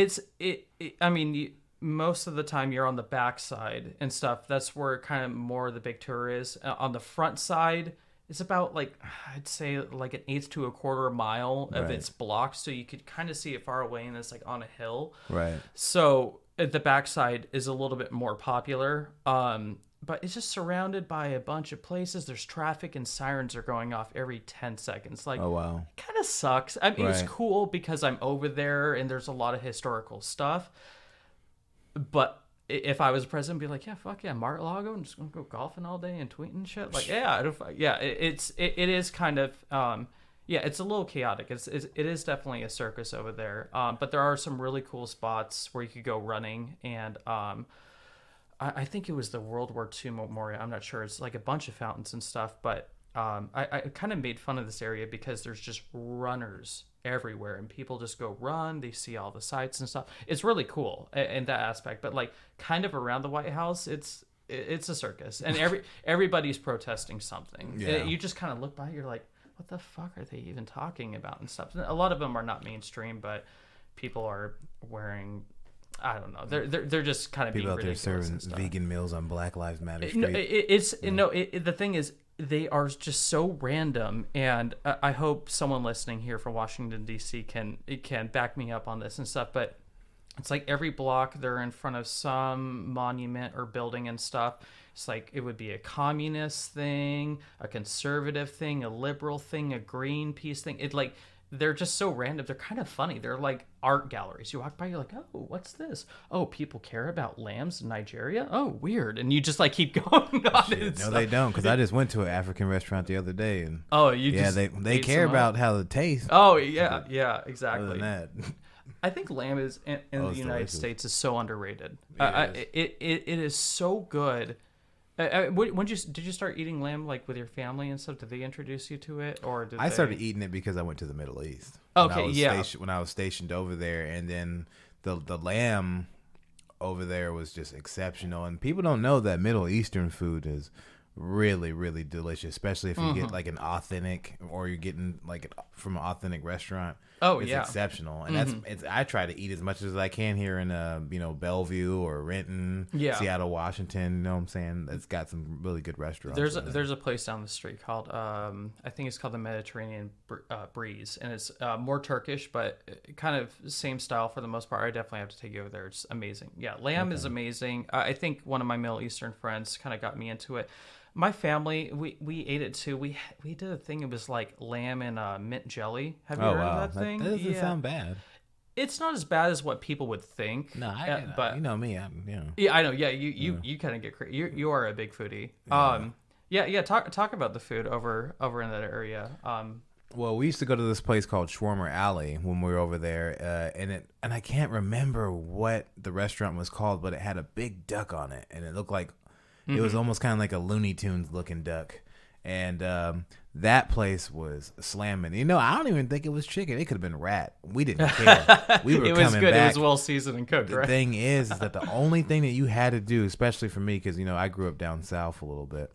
Speaker 1: I mean, most of the time you're on the back side and stuff. That's where kind of more of the big tour is. On the front side, it's about like, I'd say like an eighth to a quarter mile of
Speaker 2: Right.
Speaker 1: its block, so you could kind of see it far away, and it's like on a hill.
Speaker 2: Right.
Speaker 1: So the backside is a little bit more popular. But it's just surrounded by a bunch of places. There's traffic and sirens are going off every 10 seconds. Like,
Speaker 2: Oh wow.
Speaker 1: kind of sucks. I mean, it's
Speaker 2: Right.
Speaker 1: cool because I'm over there and there's a lot of historical stuff. But if I was president, I'd be like, yeah, fuck yeah, Mar-a-Lago, I'm just gonna go golfing all day and tweeting shit. Like, yeah, it is kind of yeah, it's a little chaotic. It is definitely a circus over there. But there are some really cool spots where you could go running, and I think it was the World War II memorial. I'm not sure. It's like a bunch of fountains and stuff, but I kind of made fun of this area because there's just runners everywhere, and people just go run. They see all the sights and stuff. It's really cool in that aspect. But like, kind of around the White House, it's a circus, and everybody's protesting something.
Speaker 2: Yeah.
Speaker 1: You just kind of look by, you're like, what the fuck are they even talking about and stuff? A lot of them are not mainstream, but people are wearing, I don't know. They're just kind of
Speaker 2: People
Speaker 1: being
Speaker 2: out there
Speaker 1: ridiculous
Speaker 2: serving
Speaker 1: and stuff.
Speaker 2: vegan meals on Black Lives Matter
Speaker 1: No,
Speaker 2: Street.
Speaker 1: the thing is, they are just so random, and I hope someone listening here from Washington D.C. can back me up on this and stuff. But it's like every block they're in front of some monument or building and stuff. It's like it would be a communist thing, a conservative thing, a liberal thing, a Greenpeace thing. It like, they're just so random. They're kind of funny. They're like art galleries. You walk by, you're like, oh, what's this? Oh, people care about lambs in Nigeria? Oh, weird. And you just like keep going on.
Speaker 2: Shit, no, they don't, because I just went to an African restaurant the other day, and
Speaker 1: Oh, you
Speaker 2: yeah,
Speaker 1: just
Speaker 2: they
Speaker 1: ate
Speaker 2: care
Speaker 1: some
Speaker 2: about
Speaker 1: up?
Speaker 2: how it tastes.
Speaker 1: Oh, yeah, yeah,
Speaker 2: Other
Speaker 1: exactly.
Speaker 2: than that,
Speaker 1: I think lamb is in the
Speaker 2: it's
Speaker 1: United
Speaker 2: delicious.
Speaker 1: States is so underrated.
Speaker 2: It
Speaker 1: It is so good. Did you start eating lamb like with your family and stuff? Did they introduce you to it, or did
Speaker 2: I
Speaker 1: they...
Speaker 2: started eating it because I went to the Middle East.
Speaker 1: Okay, yeah.
Speaker 2: When I was stationed over there, and then the lamb over there was just exceptional. And people don't know that Middle Eastern food is really, really delicious, especially if you get like an authentic, or you're getting like from an authentic restaurant.
Speaker 1: Oh,
Speaker 2: It's
Speaker 1: yeah.
Speaker 2: exceptional, and I try to eat as much as I can here in Bellevue or Renton,
Speaker 1: Yeah.
Speaker 2: Seattle, Washington. You know what I'm saying? It's got some really good restaurants.
Speaker 1: There's a place down the street called I think it's called the Mediterranean Breeze, and it's more Turkish, but kind of same style for the most part. I definitely have to take you over there. It's amazing. Yeah, lamb is amazing. I think one of my Middle Eastern friends kind of got me into it. My family, we ate it too. We did a thing. It was like lamb and mint jelly. Have you
Speaker 2: Oh
Speaker 1: heard
Speaker 2: wow,
Speaker 1: of that thing?
Speaker 2: that doesn't sound bad.
Speaker 1: It's not as bad as what people would think.
Speaker 2: No,
Speaker 1: but
Speaker 2: you know me.
Speaker 1: yeah, I know. Yeah, you kind of get crazy. You are a big foodie. Yeah. Talk about the food over in that area.
Speaker 2: Well, we used to go to this place called Shawarma Alley when we were over there, and I can't remember what the restaurant was called, but it had a big duck on it, and it looked like it was almost kind of like a Looney Tunes looking duck, and that place was slamming. I don't even think it was chicken. It could have been rat. We didn't care. We were
Speaker 1: It was
Speaker 2: coming
Speaker 1: good.
Speaker 2: back.
Speaker 1: It was well seasoned and cooked,
Speaker 2: The
Speaker 1: right?
Speaker 2: thing is that the only thing that you had to do, especially for me, because I grew up down south a little bit,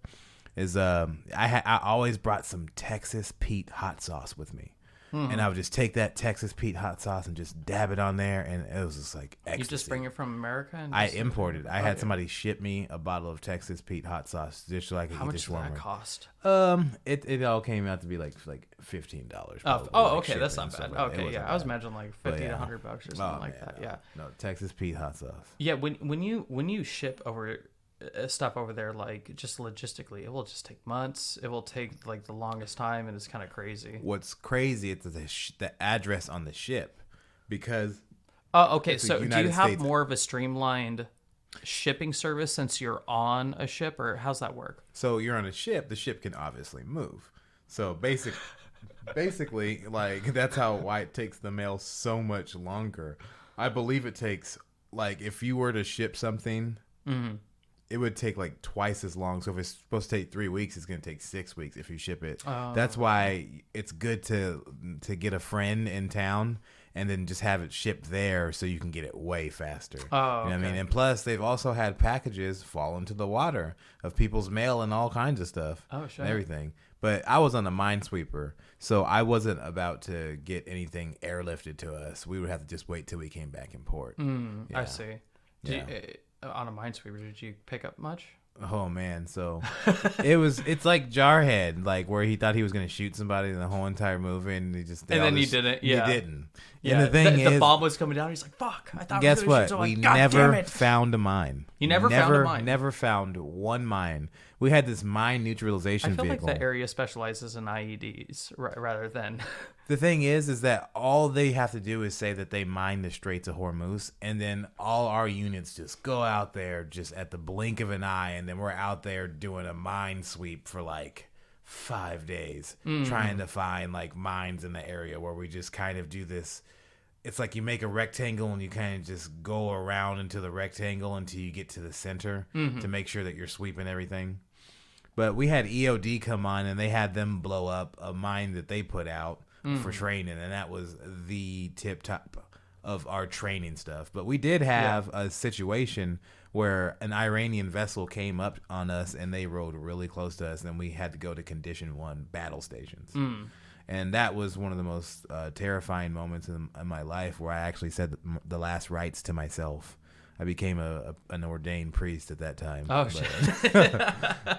Speaker 2: is I always brought some Texas Pete hot sauce with me, and I would just take that Texas Pete hot sauce and just dab it on there, and it was just like ecstasy.
Speaker 1: You just bring it from America? And
Speaker 2: I
Speaker 1: just-
Speaker 2: imported. I
Speaker 1: Oh,
Speaker 2: had
Speaker 1: yeah.
Speaker 2: somebody ship me a bottle of Texas Pete hot sauce just so I could
Speaker 1: How
Speaker 2: eat
Speaker 1: much
Speaker 2: this
Speaker 1: did that
Speaker 2: shawarma.
Speaker 1: cost?
Speaker 2: It all came out to be like $15.
Speaker 1: Okay, that's not bad. Okay, yeah, I was imagining like 50
Speaker 2: yeah.
Speaker 1: to $100 or something like that. Yeah,
Speaker 2: No, Texas Pete hot sauce.
Speaker 1: yeah. When you ship over stuff over there, like just logistically, it will just take months. It will take like the longest time, and it's kind of crazy.
Speaker 2: What's crazy is the address on the ship, because
Speaker 1: Oh, okay.
Speaker 2: It's a
Speaker 1: So do you
Speaker 2: United
Speaker 1: have
Speaker 2: States-
Speaker 1: more of a streamlined shipping service since you're on a ship, or how's that work?
Speaker 2: so you're on a ship. The ship can obviously move. So basically, like that's why it takes the mail so much longer. I believe it takes, like, if you were to ship something. It would take like twice as long. So if it's supposed to take 3 weeks, it's going to take 6 weeks if you ship it. That's why it's good to get a friend in town and then just have it shipped there so you can get it way faster.
Speaker 1: Oh,
Speaker 2: You know what I
Speaker 1: okay.
Speaker 2: mean? And plus, they've also had packages fall into the water of people's mail and all kinds of stuff.
Speaker 1: Oh, shit.
Speaker 2: And everything. But I was on a minesweeper, so I wasn't about to get anything airlifted to us. We would have to just wait till we came back in port.
Speaker 1: I
Speaker 2: Yeah.
Speaker 1: see. On a minesweeper, did you pick up much?
Speaker 2: Oh man, so it's like Jarhead, like where he thought he was gonna shoot somebody in the whole entire movie, and he just
Speaker 1: And then he didn't. Yeah,
Speaker 2: he didn't.
Speaker 1: Yeah,
Speaker 2: and the thing is,
Speaker 1: the bomb was coming down. He's like, "Fuck!" I thought.
Speaker 2: Guess
Speaker 1: we were gonna
Speaker 2: what?
Speaker 1: shoot
Speaker 2: We
Speaker 1: someone. God
Speaker 2: never
Speaker 1: damn it.
Speaker 2: found a mine.
Speaker 1: You never found a mine.
Speaker 2: Never found one mine. We had this mine neutralization
Speaker 1: I feel
Speaker 2: vehicle.
Speaker 1: like that area specializes in IEDs rather than.
Speaker 2: The thing is that all they have to do is say that they mine the Straits of Hormuz, and then all our units just go out there just at the blink of an eye, and then we're out there doing a mine sweep for like 5 days, trying to find like mines in the area where we just kind of do this. It's like you make a rectangle and you kind of just go around into the rectangle until you get to the center to make sure that you're sweeping everything. But we had EOD come on, and they had them blow up a mine that they put out for training, and that was the tip top of our training stuff. But we did have a situation where an Iranian vessel came up on us, and they rode really close to us, and we had to go to Condition 1 battle stations. And that was one of the most terrifying moments in my life, where I actually said the last rites to myself. I became an ordained priest at that time.
Speaker 1: Oh,
Speaker 2: shit.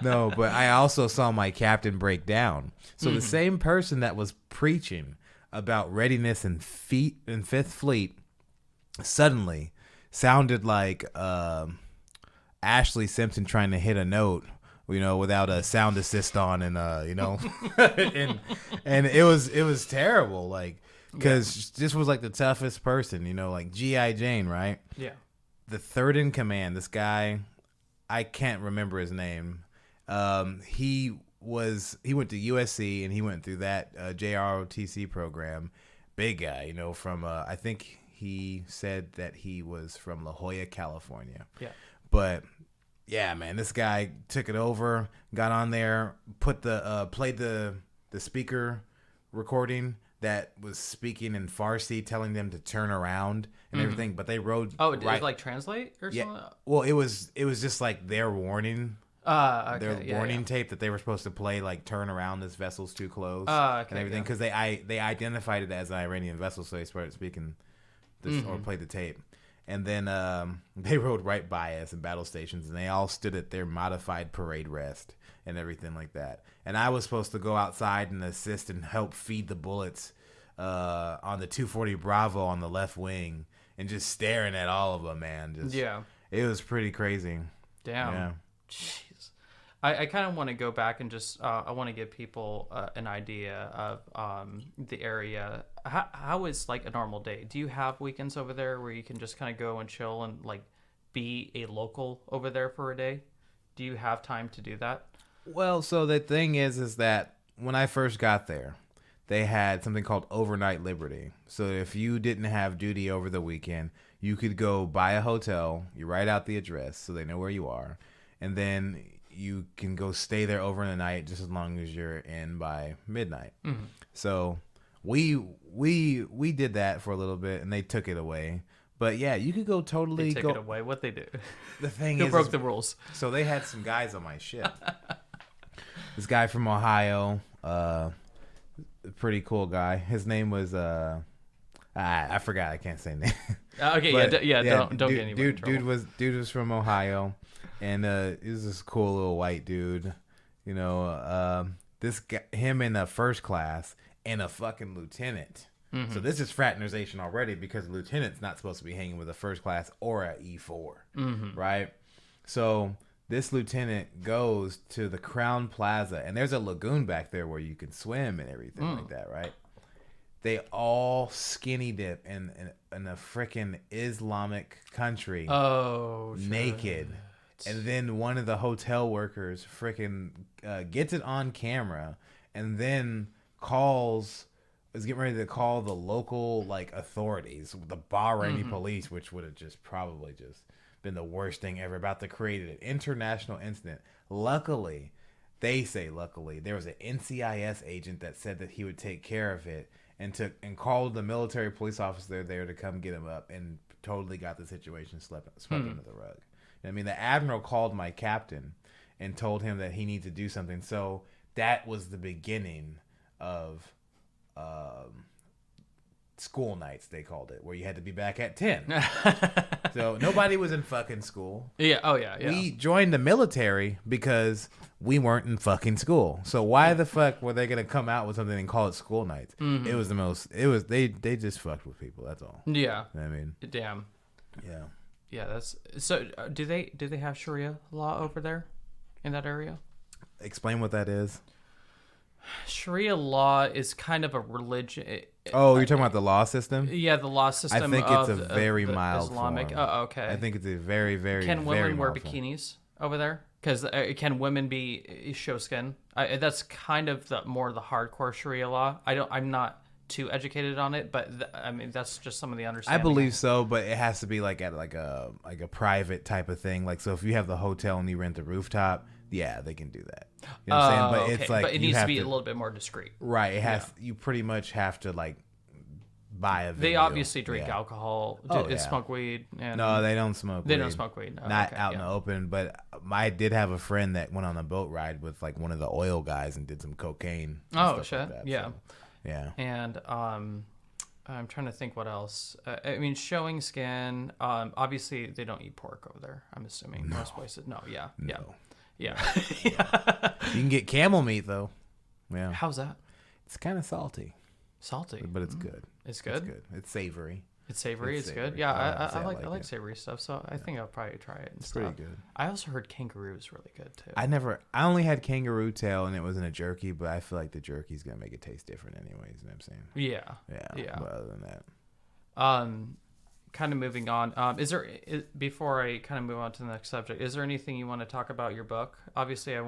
Speaker 2: No, but I also saw my captain break down. So the same person that was preaching about readiness and Fifth Fleet suddenly sounded like Ashley Simpson trying to hit a note, without a sound assist on, and and it was terrible, like, because this was like the toughest person, like G.I. Jane, right?
Speaker 1: Yeah.
Speaker 2: The third in command, this guy, I can't remember his name. He went to USC, and he went through that JROTC program. Big guy, from I think he said that he was from La Jolla, California.
Speaker 1: Yeah.
Speaker 2: But yeah, man, this guy took it over, got on there, played the speaker recording that was speaking in Farsi, telling them to turn around and everything. But they rode.
Speaker 1: Oh, did it like translate or something?
Speaker 2: Well, it was just like their warning.
Speaker 1: Okay.
Speaker 2: Their warning tape that they were supposed to play, like, turn around, this vessel's too close,
Speaker 1: okay,
Speaker 2: and everything, because they identified it as an Iranian vessel, so they started speaking this or played the tape. And then they rode right by us in battle stations, and they all stood at their modified parade rest and everything like that. And I was supposed to go outside and assist and help feed the bullets on the 240 Bravo on the left wing, and just staring at all of them, man. It was pretty crazy.
Speaker 1: Damn.
Speaker 2: Yeah.
Speaker 1: Jeez. I kind of want to go back and just I want to give people an idea of the area. How is like a normal day? Do you have weekends over there where you can just kind of go and chill and like be a local over there for a day? Do you have time to do that?
Speaker 2: Well, so the thing is that when I first got there, they had something called overnight liberty. So if you didn't have duty over the weekend, you could go buy a hotel, you write out the address so they know where you are, and then you can go stay there over the night just as long as you're in by midnight. So we did that for a little bit, and they took it away. But yeah, you could go totally
Speaker 1: They took it away. What they do?
Speaker 2: The thing
Speaker 1: Who broke the rules? So
Speaker 2: they had some guys on my ship. This guy from Ohio, pretty cool guy. His name was I forgot. I can't say name.
Speaker 1: Okay, but, don't get anybody in trouble.
Speaker 2: Dude was from Ohio, and he was this cool little white dude. This guy, him in the first class, and a fucking lieutenant. So this is fraternization already, because the lieutenant's not supposed to be hanging with a first class or a E4, right? So this lieutenant goes to the Crown Plaza, and there's a lagoon back there where you can swim and everything like that, right? They all skinny dip in a freaking Islamic country.
Speaker 1: Oh,
Speaker 2: naked. And then one of the hotel workers freaking gets it on camera, and then is getting ready to call the local like authorities, the Bahraini police, which would have just probably just been the worst thing ever, about to create an international incident. Luckily, there was an NCIS agent that said that he would take care of it, and called the military police officer there to come get him up, and totally got the situation swept under the rug. I mean, the admiral called my captain and told him that he needed to do something. So that was the beginning of school nights, they called it, where you had to be back at 10. So nobody was in fucking school.
Speaker 1: Yeah. Oh yeah. Yeah.
Speaker 2: We joined the military because we weren't in fucking school. So why the fuck were they gonna come out with something and call it school nights?
Speaker 1: Mm-hmm.
Speaker 2: It was the most. It was they just fucked with people. That's all.
Speaker 1: Yeah.
Speaker 2: I mean,
Speaker 1: Damn.
Speaker 2: yeah.
Speaker 1: Yeah. That's so. Do they have Sharia law over there in that area?
Speaker 2: Explain what that is.
Speaker 1: Sharia law is kind of a religion.
Speaker 2: Oh, you're talking about the law system?
Speaker 1: Yeah, the law system.
Speaker 2: I think it's a very
Speaker 1: the
Speaker 2: mild
Speaker 1: Islamic.
Speaker 2: form.
Speaker 1: Oh, okay.
Speaker 2: I think it's a very, very.
Speaker 1: Can
Speaker 2: very
Speaker 1: women wear
Speaker 2: mild form.
Speaker 1: bikinis over there? Because can women be show skin? That's kind of the hardcore Sharia law. I'm not too educated on it, but I mean that's just some of the
Speaker 2: I
Speaker 1: understanding.
Speaker 2: believe so, but it has to be like at like a private type of thing. Like so, if you have the hotel and you rent the rooftop, yeah, they can do that. You know what I'm saying? But
Speaker 1: okay.
Speaker 2: it's like
Speaker 1: but it needs to be a little bit more discreet.
Speaker 2: Right. It has. You pretty much have to like buy a video.
Speaker 1: They obviously drink
Speaker 2: Yeah.
Speaker 1: alcohol, smoke weed. And
Speaker 2: No, they don't smoke.
Speaker 1: They
Speaker 2: weed.
Speaker 1: don't smoke weed. No,
Speaker 2: Not
Speaker 1: okay,
Speaker 2: out in the open. But I did have a friend that went on a boat ride with like one of the oil guys and did some cocaine. And
Speaker 1: Oh
Speaker 2: stuff
Speaker 1: shit!
Speaker 2: like that,
Speaker 1: Yeah.
Speaker 2: so, yeah.
Speaker 1: And I'm trying to think what else. I mean, showing skin. Obviously, they don't eat pork over there. I'm assuming most places. No. Yeah. Yeah.
Speaker 2: No.
Speaker 1: Yeah.
Speaker 2: You can get camel meat though. Yeah.
Speaker 1: How's that?
Speaker 2: It's kind of salty,
Speaker 1: Salty.
Speaker 2: but it's good.
Speaker 1: It's good.
Speaker 2: It's good. It's savory.
Speaker 1: It's savory. It's good.
Speaker 2: savory.
Speaker 1: Yeah,
Speaker 2: I
Speaker 1: I like
Speaker 2: it.
Speaker 1: savory stuff. So I think I'll probably try it and
Speaker 2: It's
Speaker 1: stuff.
Speaker 2: pretty good.
Speaker 1: I also heard kangaroo is really good too.
Speaker 2: I only had kangaroo tail and it was in a jerky, but I feel like the jerky's gonna make it taste different anyways. You know what I'm saying?
Speaker 1: Yeah.
Speaker 2: Yeah.
Speaker 1: Yeah.
Speaker 2: But other than that,
Speaker 1: Kind of moving on. Before I kind of move on to the next subject, is there anything you want to talk about your book? Obviously, I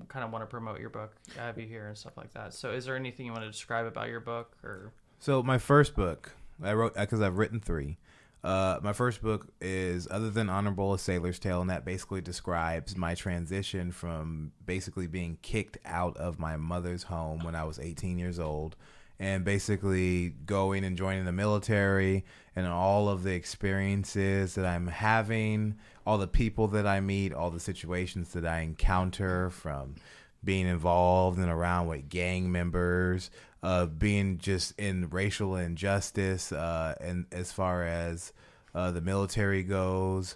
Speaker 1: kind of want to promote your book. I have you here and stuff like that. So, is there anything you want to describe about your book or?
Speaker 2: so my first book I wrote because I've written 3. My first book is Other Than Honorable: A Sailor's Tale, and that basically describes my transition from basically being kicked out of my mother's home when I was 18 years old, and basically going and joining the military and all of the experiences that I'm having, all the people that I meet, all the situations that I encounter, from being involved and around with gang members, being just in racial injustice, and as far as the military goes,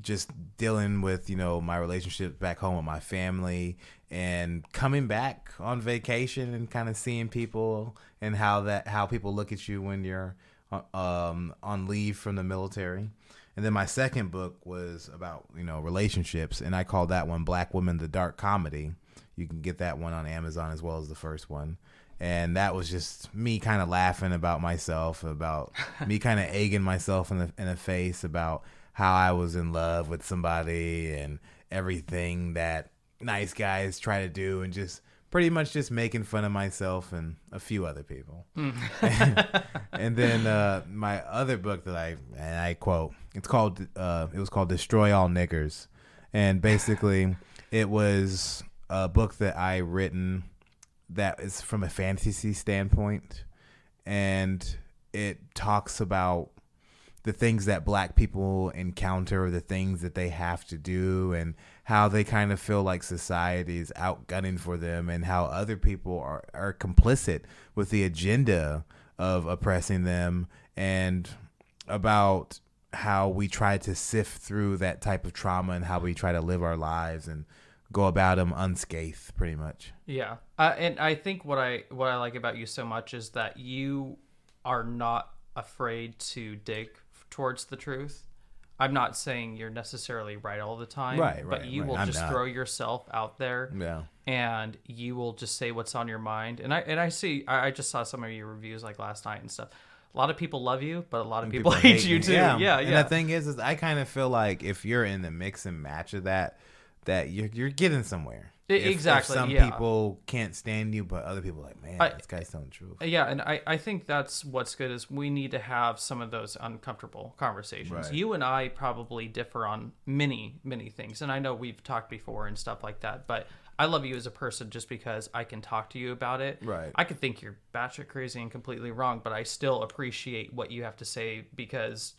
Speaker 2: just dealing with, my relationship back home with my family, and coming back on vacation and kind of seeing people and how people look at you when you're on leave from the military. And then my second book was about, relationships, and I called that one Black Women, the Dark Comedy. You can get that one on Amazon as well as the first one. And that was just me kind of laughing about myself, about me kind of egging myself in the face about how I was in love with somebody and everything that nice guys try to do, and just pretty much just making fun of myself and a few other people. And then my other book that I quote, it was called Destroy All Niggers. And basically it was a book that I written that is from a fantasy standpoint, and it talks about the things that Black people encounter, the things that they have to do, and how they kind of feel like society is outgunning for them, and how other people are complicit with the agenda of oppressing them, and about how we try to sift through that type of trauma and how we try to live our lives and go about them unscathed, pretty much.
Speaker 1: Yeah. And I think what I like about you so much is that you are not afraid to dig towards the truth. I'm not saying you're necessarily right all the time, but you will just throw yourself out there, and you will just say what's on your mind. And I just saw some of your reviews like last night and stuff. A lot of people love you, but a lot of people hate you too. Yeah.
Speaker 2: And the thing is I kind of feel like if you're in the mix and match of that you're getting somewhere.
Speaker 1: Exactly.
Speaker 2: If some people can't stand you, but other people are like, man, this guy's telling the truth.
Speaker 1: Yeah, and I think that's what's good is we need to have some of those uncomfortable conversations.
Speaker 2: Right.
Speaker 1: You and I probably differ on many, many things, and I know we've talked before and stuff like that, but I love you as a person just because I can talk to you about it.
Speaker 2: Right.
Speaker 1: I could think you're batshit crazy and completely wrong, but I still appreciate what you have to say because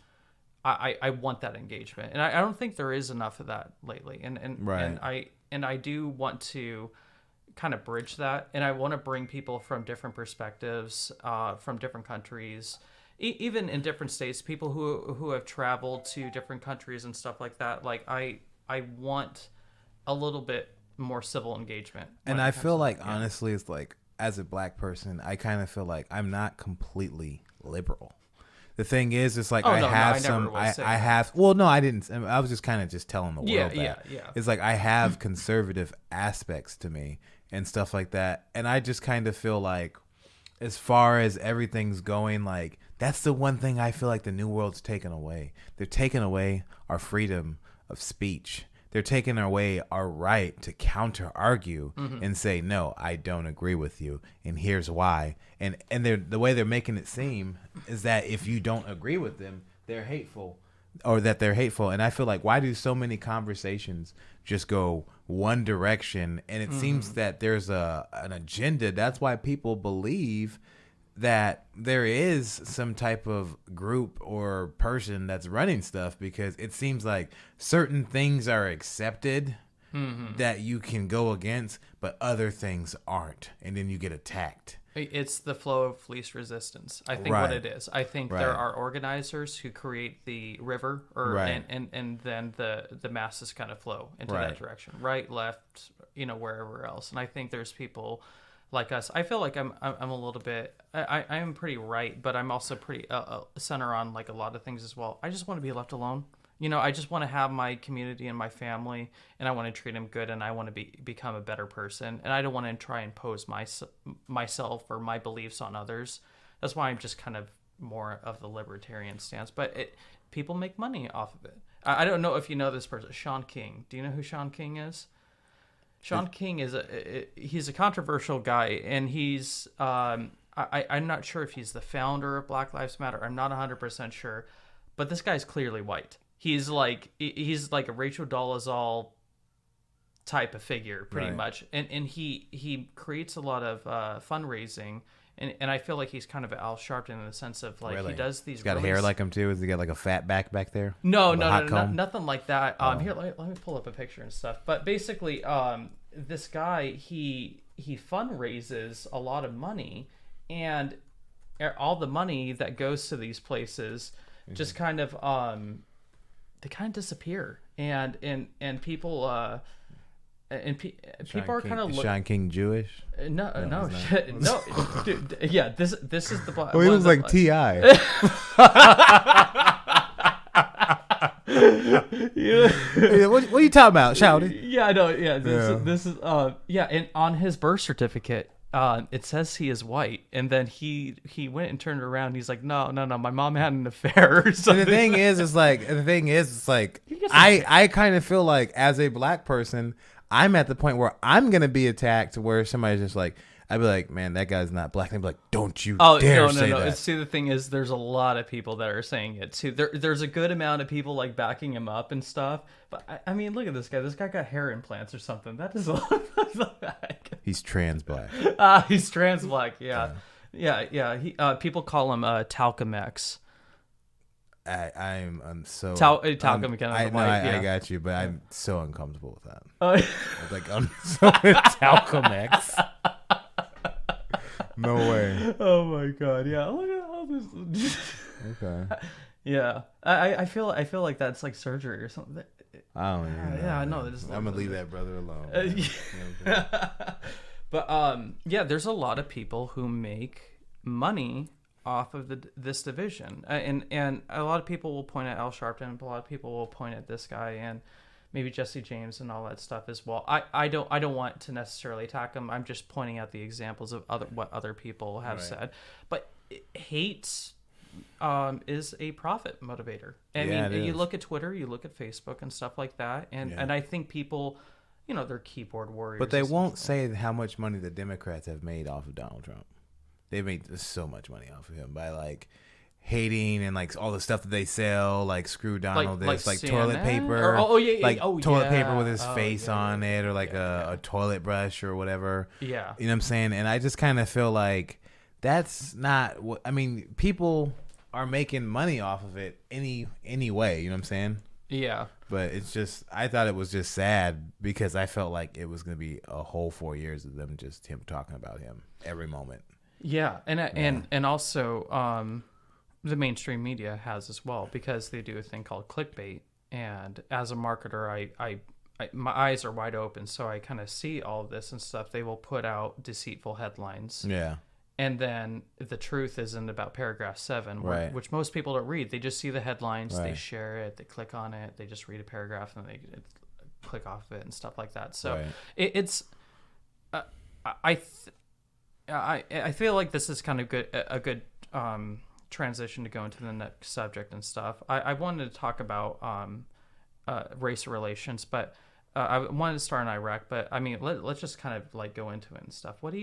Speaker 1: I want that engagement, and I don't think there is enough of that lately. And I do want to kind of bridge that, and I want to bring people from different perspectives, from different countries, even in different states, people who have traveled to different countries and stuff like that. Like I want a little bit more civil engagement.
Speaker 2: And I feel like, honestly, it's like, as a black person, I kind of feel like I'm not completely liberal. The thing is, it's like I have. Well, no, I didn't. I was just kind of just telling the world that.
Speaker 1: Yeah.
Speaker 2: It's like I have conservative aspects to me and stuff like that, and I just kind of feel like, as far as everything's going, like that's the one thing I feel like the new world's taken away. They're taking away our freedom of speech. They're taking away our right to counter argue and say, no, I don't agree with you, and here's why. And the way they're making it seem is that if you don't agree with them, they're hateful, or that they're hateful. And I feel like, why do so many conversations just go one direction? And it seems that there's an agenda. That's why people believe that there is some type of group or person that's running stuff, because it seems like certain things are accepted that you can go against, but other things aren't, and then you get attacked.
Speaker 1: It's the flow of least resistance. I think what it is. I think there are organizers who create the river, and then the masses kind of flow into that direction, right, left, wherever else. And I think there's people like us. I feel like I'm a little bit. I am pretty right, but I'm also pretty center on like a lot of things as well. I just want to be left alone. I just want to have my community and my family, and I want to treat them good, and I want to become a better person, and I don't want to try and impose myself or my beliefs on others. That's why I'm just kind of more of the libertarian stance. But people make money off of it. I don't know if you know this person, Sean King. Do you know who Sean King is? Sean King he's a controversial guy, and he's I'm not sure if he's the founder of Black Lives Matter. I'm not 100% sure, but this guy's clearly white. He's like a Rachel Dolezal type of figure, pretty much, and he creates a lot of fundraising, and I feel like he's kind of Al Sharpton in the sense of like he does these.
Speaker 2: He's got hair like him too. Has he got like a fat back there?
Speaker 1: No, nothing like that. Here, let me pull up a picture and stuff. But basically, this guy he fundraises a lot of money, and all the money that goes to these places just kind of they kind of disappear, and people people are kind of
Speaker 2: Sean King Jewish?
Speaker 1: No, dude, yeah. This is the.
Speaker 2: Well, he was like T.I. What are you talking about, Shouty?
Speaker 1: Yeah, I know. Yeah, this is and on his birth certificate, it says he is white, and then he went and turned around. And he's like, no, my mom had an affair or something.
Speaker 2: And the thing is, it's like I kind of feel like, as a black person, I'm at the point where I'm gonna be attacked, where somebody's just like, I'd be like, man, that guy's not black. And I'd be like, don't you dare say that.
Speaker 1: See, the thing is, there's a lot of people that are saying it too. There's a good amount of people like backing him up and stuff. But I mean, look at this guy. This guy got hair implants or something. That is a lot.
Speaker 2: He's trans black.
Speaker 1: He's trans black. Yeah. He, people call him Talcum X.
Speaker 2: I'm so
Speaker 1: Talcum
Speaker 2: I got you, but I'm so uncomfortable with that. Like, I'm so Talcum X. No way.
Speaker 1: Oh my god. Yeah. Look at all this.
Speaker 2: Okay.
Speaker 1: Yeah. I feel like that's like surgery or something.
Speaker 2: I don't know.
Speaker 1: Yeah, I know.
Speaker 2: I'm gonna leave that brother alone.
Speaker 1: But there's a lot of people who make money off of this division, and a lot of people will point at Al Sharpton. A lot of people will point at this guy and maybe Jesse James and all that stuff as well. I don't want to necessarily attack them. I'm just pointing out the examples of what other people have said. But hate is a profit motivator. I mean, you look at Twitter, you look at Facebook and stuff like that, and I think people, they're keyboard warriors.
Speaker 2: But they won't say how much money the Democrats have made off of Donald Trump. They've made so much money off of him by like hating and like all the stuff that they sell, like screw Donald, like toilet paper, toilet paper with his face on it, or like a toilet brush or whatever.
Speaker 1: Yeah,
Speaker 2: you know what I'm saying? And I just kind of feel like that's not what I mean. People are making money off of it anyway. You know what I'm saying?
Speaker 1: Yeah.
Speaker 2: But it's just, I thought it was just sad because I felt like it was going to be a whole 4 years of them just him talking about him every moment.
Speaker 1: Yeah, and also the mainstream media has as well, because they do a thing called clickbait. And as a marketer, I my eyes are wide open, so I kind of see all of this and stuff. They will put out deceitful headlines.
Speaker 2: Yeah.
Speaker 1: And then the truth is in about paragraph 7,
Speaker 2: Right.
Speaker 1: which most people don't read. They just see the headlines,
Speaker 2: Right.
Speaker 1: they share it, they click on it, they just read a paragraph, and they click off of it and stuff like that. So
Speaker 2: Right.
Speaker 1: it's, I feel like this is kind of a good transition to go into the next subject and stuff. I wanted to talk about race relations, but I wanted to start in Iraq. But I mean, let's just kind of like go into it and stuff. What do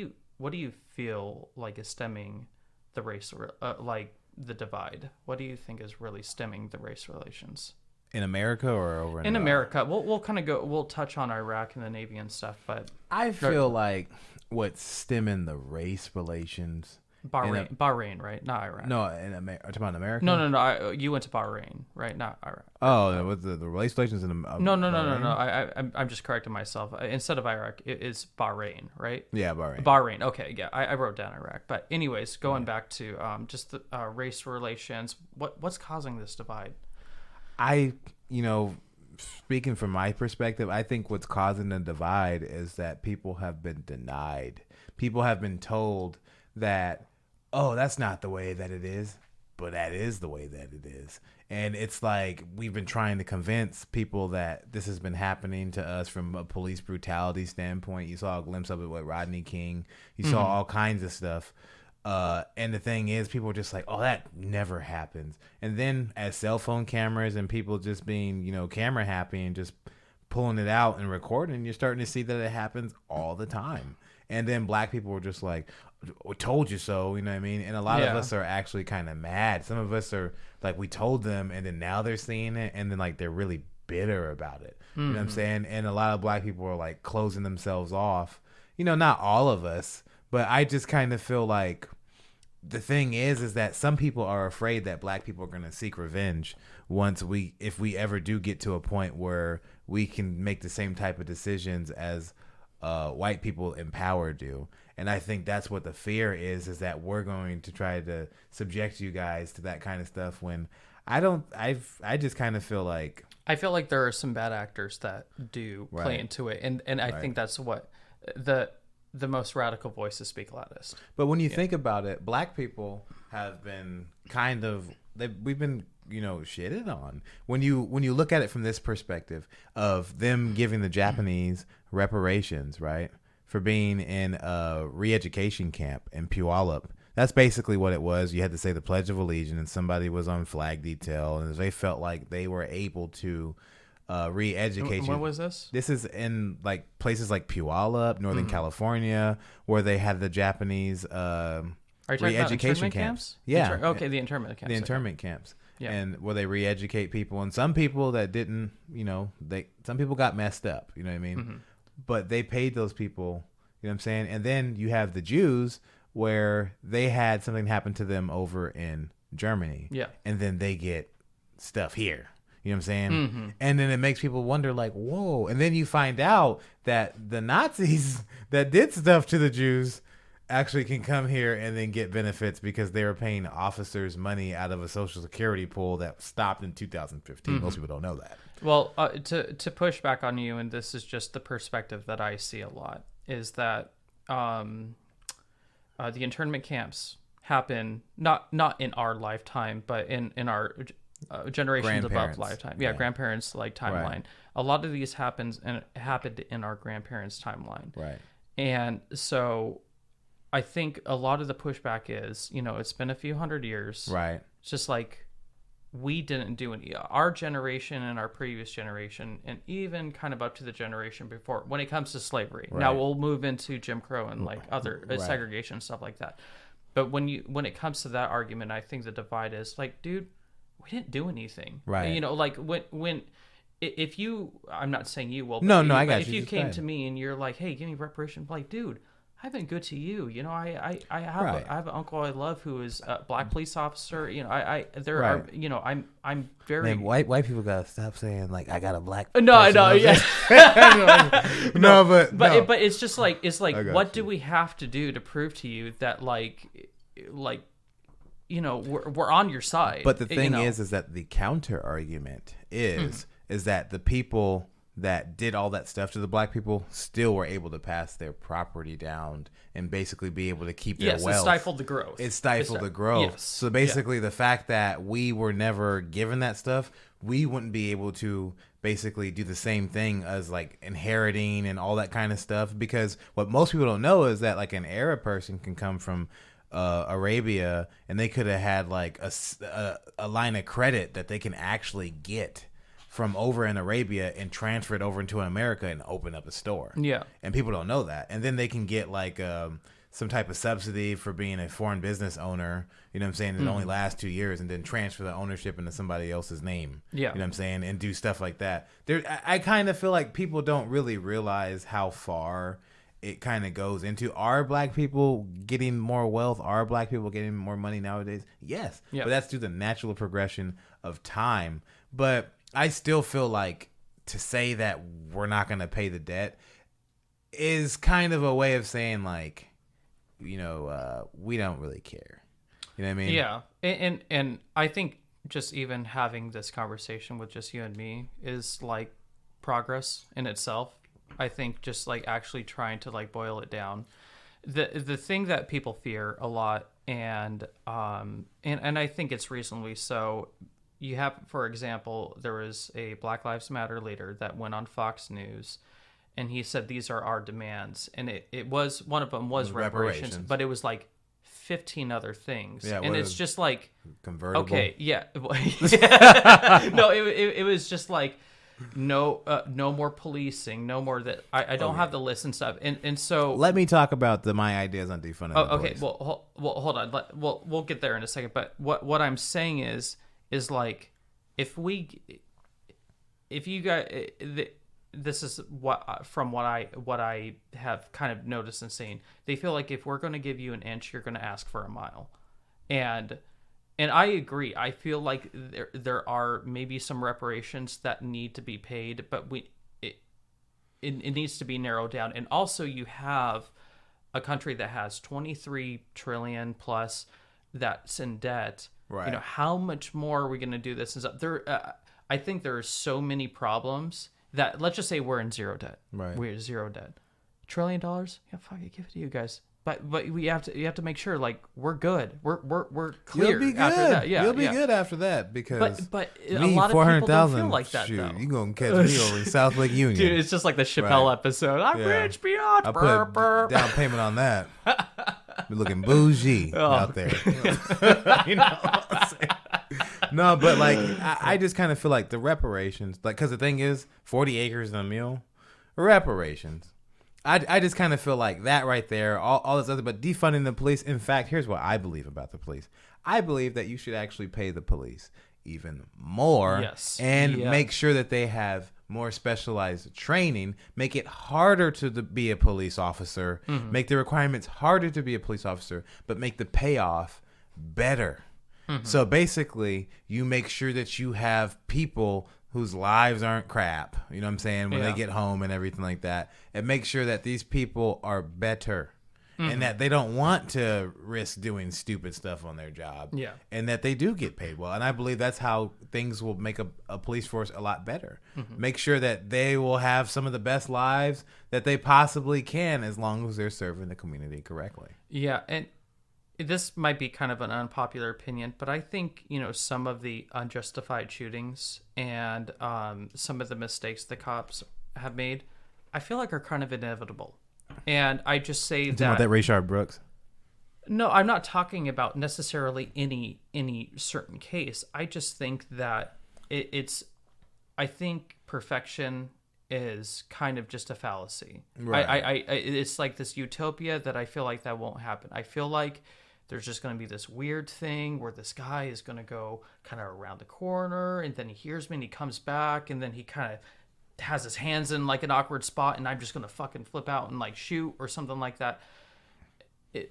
Speaker 1: you feel like is stemming the race, like the divide? What do you think is really stemming the race relations
Speaker 2: In America or over
Speaker 1: in America? We'll kind of we'll touch on Iraq and the Navy and stuff, but
Speaker 2: I feel like what's stemming the race relations.
Speaker 1: Bahrain, right? Not Iraq.
Speaker 2: No, in America. Are you talking about America?
Speaker 1: No. You went to Bahrain, right? Not Iraq.
Speaker 2: Oh, was the race relations in
Speaker 1: No.
Speaker 2: Bahrain?
Speaker 1: I'm just correcting myself. Instead of Iraq, it is Bahrain, right?
Speaker 2: Yeah, Bahrain.
Speaker 1: Bahrain. Okay, yeah. I wrote down Iraq, but anyways, going back to just the race relations. What's causing this divide?
Speaker 2: Speaking from my perspective, I think what's causing the divide is that people have been denied. People have been told that, oh, that's not the way that it is, but that is the way that it is. And it's like we've been trying to convince people that this has been happening to us from a police brutality standpoint. You saw a glimpse of it with Rodney King. You saw all kinds of stuff. And the thing is, people are just like, oh, that never happens. And then as cell phone cameras and people just being, camera happy and just pulling it out and recording, you're starting to see that it happens all the time. And then black people were just like, we told you so, you know what I mean? And a lot of us are actually kind of mad. Some of us are like, we told them, and then now they're seeing it, and then like they're really bitter about it. You know what I'm saying? And a lot of black people are like closing themselves off. Not all of us, but I just kind of feel like the thing is that some people are afraid that black people are going to seek revenge if we ever do get to a point where we can make the same type of decisions as white people in power do. And I think that's what the fear is that we're going to try to subject you guys to that kind of stuff when I just kind of feel like
Speaker 1: there are some bad actors that do play into it. And I think that's what the most radical voices speak loudest.
Speaker 2: But when you think about it, black people have been we've been shitted on. When you look at it from this perspective of them giving the Japanese reparations, right, for being in a re-education camp in Puyallup. That's basically what it was. You had to say the Pledge of Allegiance, and somebody was on flag detail, and they felt like they were able to re-educate you.
Speaker 1: Where was this?
Speaker 2: This is in like places like Puyallup, Northern California, where they had the Japanese
Speaker 1: Are you talking about internment camps?
Speaker 2: Yeah.
Speaker 1: Okay, the internment camps.
Speaker 2: The internment camps.
Speaker 1: Yeah.
Speaker 2: And where they re-educate people, and some people that didn't, some people got messed up, you know what I mean? But they paid those people, you know what I'm saying? And then you have the Jews where they had something happen to them over in Germany.
Speaker 1: Yeah.
Speaker 2: And then they get stuff here. You know what I'm saying? And then it makes people wonder like, whoa. And then you find out that the Nazis that did stuff to the Jews actually can come here and then get benefits because they were paying officers money out of a Social Security pool that stopped in 2015. Most people don't know that.
Speaker 1: Well, to push back on you, and this is just the perspective that I see a lot, is that the internment camps happen not in our lifetime, but in our generations above lifetime. Yeah, grandparents like timeline.
Speaker 2: Right.
Speaker 1: A lot of these happened in our grandparents' timeline.
Speaker 2: Right.
Speaker 1: And so I think a lot of the pushback is, it's been a few hundred years.
Speaker 2: Right.
Speaker 1: It's just like we didn't do any. Our generation and our previous generation, and even kind of up to the generation before, when it comes to slavery.
Speaker 2: Right.
Speaker 1: Now we'll move into Jim Crow and like other segregation and stuff like that. But when it comes to that argument, I think the divide is like, dude, we didn't do anything.
Speaker 2: Right.
Speaker 1: Like if you, I'm not saying you will.
Speaker 2: But I got
Speaker 1: if
Speaker 2: you.
Speaker 1: you came to me and you're like, hey, give me reparations, like, dude, I've been good to you. You know, I have
Speaker 2: Right.
Speaker 1: I have an uncle I love who is a black police officer. You know, there
Speaker 2: Right.
Speaker 1: are, you know, I'm very
Speaker 2: Man, white people gotta stop saying like I got a black.
Speaker 1: no, I
Speaker 2: person
Speaker 1: know,
Speaker 2: on
Speaker 1: yeah.
Speaker 2: there. no, but no.
Speaker 1: But it's just like
Speaker 2: I got
Speaker 1: what
Speaker 2: you.
Speaker 1: do we have to do to prove to you that like you know we're on your side?
Speaker 2: But the
Speaker 1: you
Speaker 2: thing
Speaker 1: know?
Speaker 2: is that the counter argument is that the people that did all that stuff to the black people still were able to pass their property down and basically be able to keep their
Speaker 1: yes,
Speaker 2: wealth.
Speaker 1: it stifled the growth.
Speaker 2: It stifled the growth.
Speaker 1: Yes.
Speaker 2: So basically, the fact that we were never given that stuff, we wouldn't be able to basically do the same thing as like inheriting and all that kind of stuff. Because what most people don't know is that like an Arab person can come from Arabia and they could have had like a line of credit that they can actually get from over in Arabia and transfer it over into America and open up a store.
Speaker 1: Yeah.
Speaker 2: And people don't know that. And then they can get like some type of subsidy for being a foreign business owner, you know what I'm saying? It only lasts 2 years and then transfer the ownership into somebody else's name.
Speaker 1: Yeah.
Speaker 2: You know what I'm saying? And do stuff like that. I kind of feel like people don't really realize how far it kind of goes into. Are black people getting more wealth? Are black people getting more money nowadays? Yes.
Speaker 1: Yeah.
Speaker 2: But that's through the natural progression of time. But I still feel like to say that we're not going to pay the debt is kind of a way of saying like, you know, we don't really care. You know what I mean?
Speaker 1: Yeah. And I think just even having this conversation with just you and me is like progress in itself. I think just like actually trying to like boil it down. The thing that people fear a lot and I think it's reasonably so. You have, for example, there was a Black Lives Matter leader that went on Fox News and he said, these are our demands. And it was, one of them was reparations, but it was like 15 other things.
Speaker 2: Yeah,
Speaker 1: and it's just like,
Speaker 2: convertible.
Speaker 1: okay, yeah. No, it was just like, no more policing, no more that I don't have the list and stuff. And so
Speaker 2: let me talk about my ideas on defunding the
Speaker 1: okay,
Speaker 2: police.
Speaker 1: well, hold on. We'll get there in a second. But what I'm saying is like if you guys, this is what from what I have kind of noticed and seen. They feel like if we're going to give you an inch, you're going to ask for a mile, and I agree. I feel like there are maybe some reparations that need to be paid, but it needs to be narrowed down. And also, you have a country that has 23 trillion plus that's in debt.
Speaker 2: Right.
Speaker 1: You know, how much more are we going to do this? And stuff? I think there are so many problems that, let's just say we're in zero debt.
Speaker 2: Right.
Speaker 1: We're zero debt. $1 trillion? Yeah, fuck it, give it to you guys. But you have to make sure like we're good. We're clear.
Speaker 2: You'll be good.
Speaker 1: After that. Yeah,
Speaker 2: You'll be good after that because
Speaker 1: but a lot of people don't feel like that though.
Speaker 2: You gonna catch me over in South Lake Union,
Speaker 1: Dude, it's just like the Chappelle episode. I'm rich beyond.
Speaker 2: I put down payment on that. Be looking bougie out there. You know what I'm saying? No, but like I just kind of feel like the reparations, like, because the thing is, 40 acres and a mule, reparations. I just kind of feel like that right there, all this other, but defunding the police. In fact, here's what I believe about the police. I believe that you should actually pay the police even more.
Speaker 1: Yes.
Speaker 2: And make sure that they have more specialized training, make it harder to be a police officer, make the requirements harder to be a police officer, but make the payoff better. So basically, you make sure that you have people whose lives aren't crap, you know what I'm saying, when they get home and everything like that, and make sure that these people are better and that they don't want to risk doing stupid stuff on their job, and that they do get paid well. And I believe that's how things will make a police force a lot better. Make sure that they will have some of the best lives that they possibly can, as long as they're serving the community correctly.
Speaker 1: Yeah, and this might be kind of an unpopular opinion, but I think, you know, some of the unjustified shootings and some of the mistakes the cops have made, I feel like are kind of inevitable. And I just say
Speaker 2: that about that Rayshard Brooks.
Speaker 1: No, I'm not talking about necessarily any certain case. I just think that I think perfection is kind of just a fallacy. Right. It's like this utopia that I feel like that won't happen. I feel like there's just going to be this weird thing where this guy is going to go kind of around the corner, and then he hears me and he comes back, and then he kind of has his hands in like an awkward spot, and I'm just going to fucking flip out and like shoot or something like that.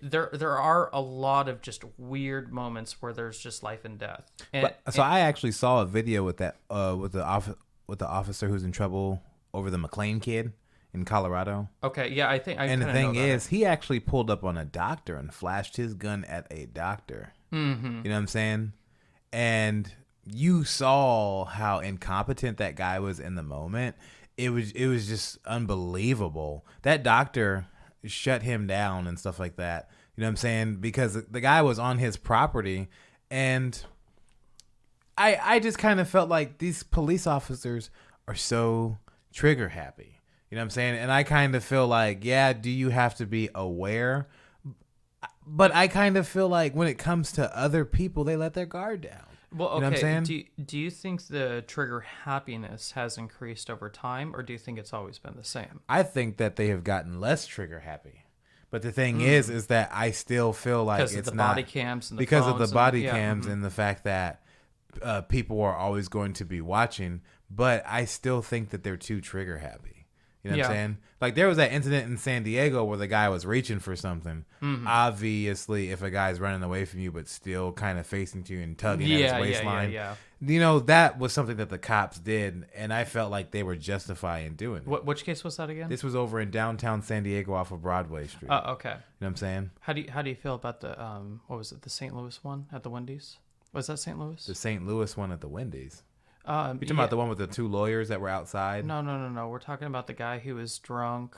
Speaker 1: there are a lot of just weird moments where there's just life and death.
Speaker 2: I actually saw a video with that with the officer who's in trouble over the McLean kid in Colorado.
Speaker 1: Okay, yeah, I think.
Speaker 2: And the thing is, he actually pulled up on a doctor and flashed his gun at a doctor.
Speaker 1: Mm-hmm.
Speaker 2: You know what I'm saying? And you saw how incompetent that guy was in the moment. It was just unbelievable. That doctor shut him down and stuff like that. You know what I'm saying? Because the guy was on his property, and I just kind of felt like these police officers are so trigger happy. You know what I'm saying? And I kind of feel like, yeah, do you have to be aware? But I kind of feel like when it comes to other people, they let their guard down.
Speaker 1: Well, okay.
Speaker 2: You know what I'm saying?
Speaker 1: Do you think the trigger happiness has increased over time, or do you think it's always been the same?
Speaker 2: I think that they have gotten less trigger happy. But the thing is that I still feel like
Speaker 1: because
Speaker 2: it's
Speaker 1: of the
Speaker 2: not
Speaker 1: body cams and the
Speaker 2: because of the
Speaker 1: phones
Speaker 2: body
Speaker 1: and,
Speaker 2: cams and the fact that people are always going to be watching. But I still think that they're too trigger happy. You know what I'm saying? Like, there was that incident in San Diego where the guy was reaching for something. Mm-hmm. Obviously, if a guy's running away from you but still kind of facing to you and tugging at his waistline, you know, that was something that the cops did, and I felt like they were justifying doing it.
Speaker 1: Which case was that again?
Speaker 2: This was over in downtown San Diego off of Broadway Street.
Speaker 1: Okay.
Speaker 2: You know what I'm saying?
Speaker 1: How do you feel about the what was it, the St. Louis one at the Wendy's? Was that St. Louis?
Speaker 2: The St. Louis one at the Wendy's. You talking about the one with the two lawyers that were outside?
Speaker 1: No. We're talking about the guy who was drunk.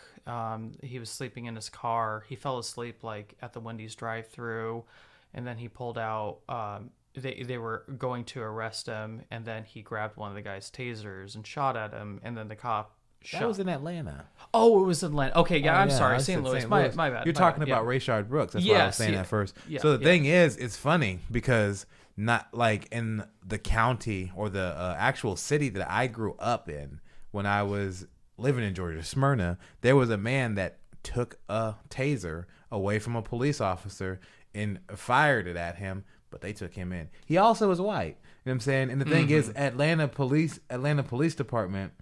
Speaker 1: He was sleeping in his car. He fell asleep like at the Wendy's drive-through, and then he pulled out. They were going to arrest him, and then he grabbed one of the guy's tasers and shot at him, and then the cop shot.
Speaker 2: That was in Atlanta.
Speaker 1: Oh, it was in Atlanta. Okay, yeah, I'm sorry, St. Louis. My bad.
Speaker 2: You're talking about Rayshard Brooks. That's what I was saying at first.
Speaker 1: Yeah,
Speaker 2: so the thing is, it's funny because not like in the county or the actual city that I grew up in when I was living in Georgia, Smyrna, there was a man that took a taser away from a police officer and fired it at him, but they took him in. He also was white. You know what I'm saying? And the thing is, Atlanta Police Department,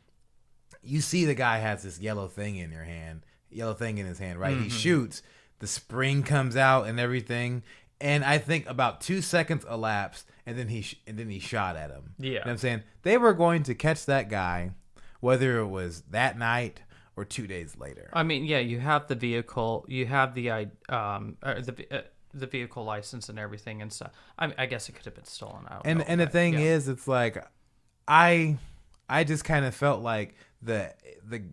Speaker 2: you see the guy has this yellow thing in his hand, right? He shoots, the spring comes out and everything. And I think about 2 seconds elapsed, and then he shot at him. Yeah, you know what I'm saying? They were going to catch that guy, whether it was that night or 2 days later.
Speaker 1: I mean, yeah, you have the vehicle, you have the vehicle license and everything and stuff. I guess it could have been stolen out.
Speaker 2: And the thing is, it's like I just kind of felt like the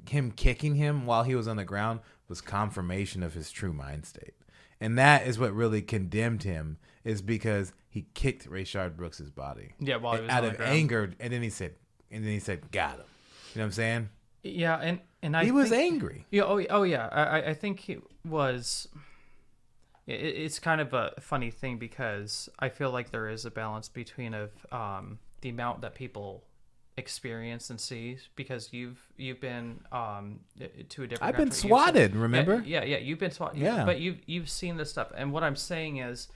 Speaker 2: him kicking him while he was on the ground was confirmation of his true mind state. And that is what really condemned him, is because he kicked Rayshard Brooks' body.
Speaker 1: Yeah, while he was
Speaker 2: out
Speaker 1: on
Speaker 2: of
Speaker 1: the ground.
Speaker 2: anger, and then he said, got him. You know what I'm saying?
Speaker 1: Yeah, and
Speaker 2: he was angry.
Speaker 1: Yeah, oh yeah. I think he was. It's kind of a funny thing because I feel like there is a balance between the amount that people experience and see, because you've been to a different.
Speaker 2: I've been swatted. Remember?
Speaker 1: Yeah. You've been swatted.
Speaker 2: Yeah.
Speaker 1: But you've seen this stuff, and what I'm saying is,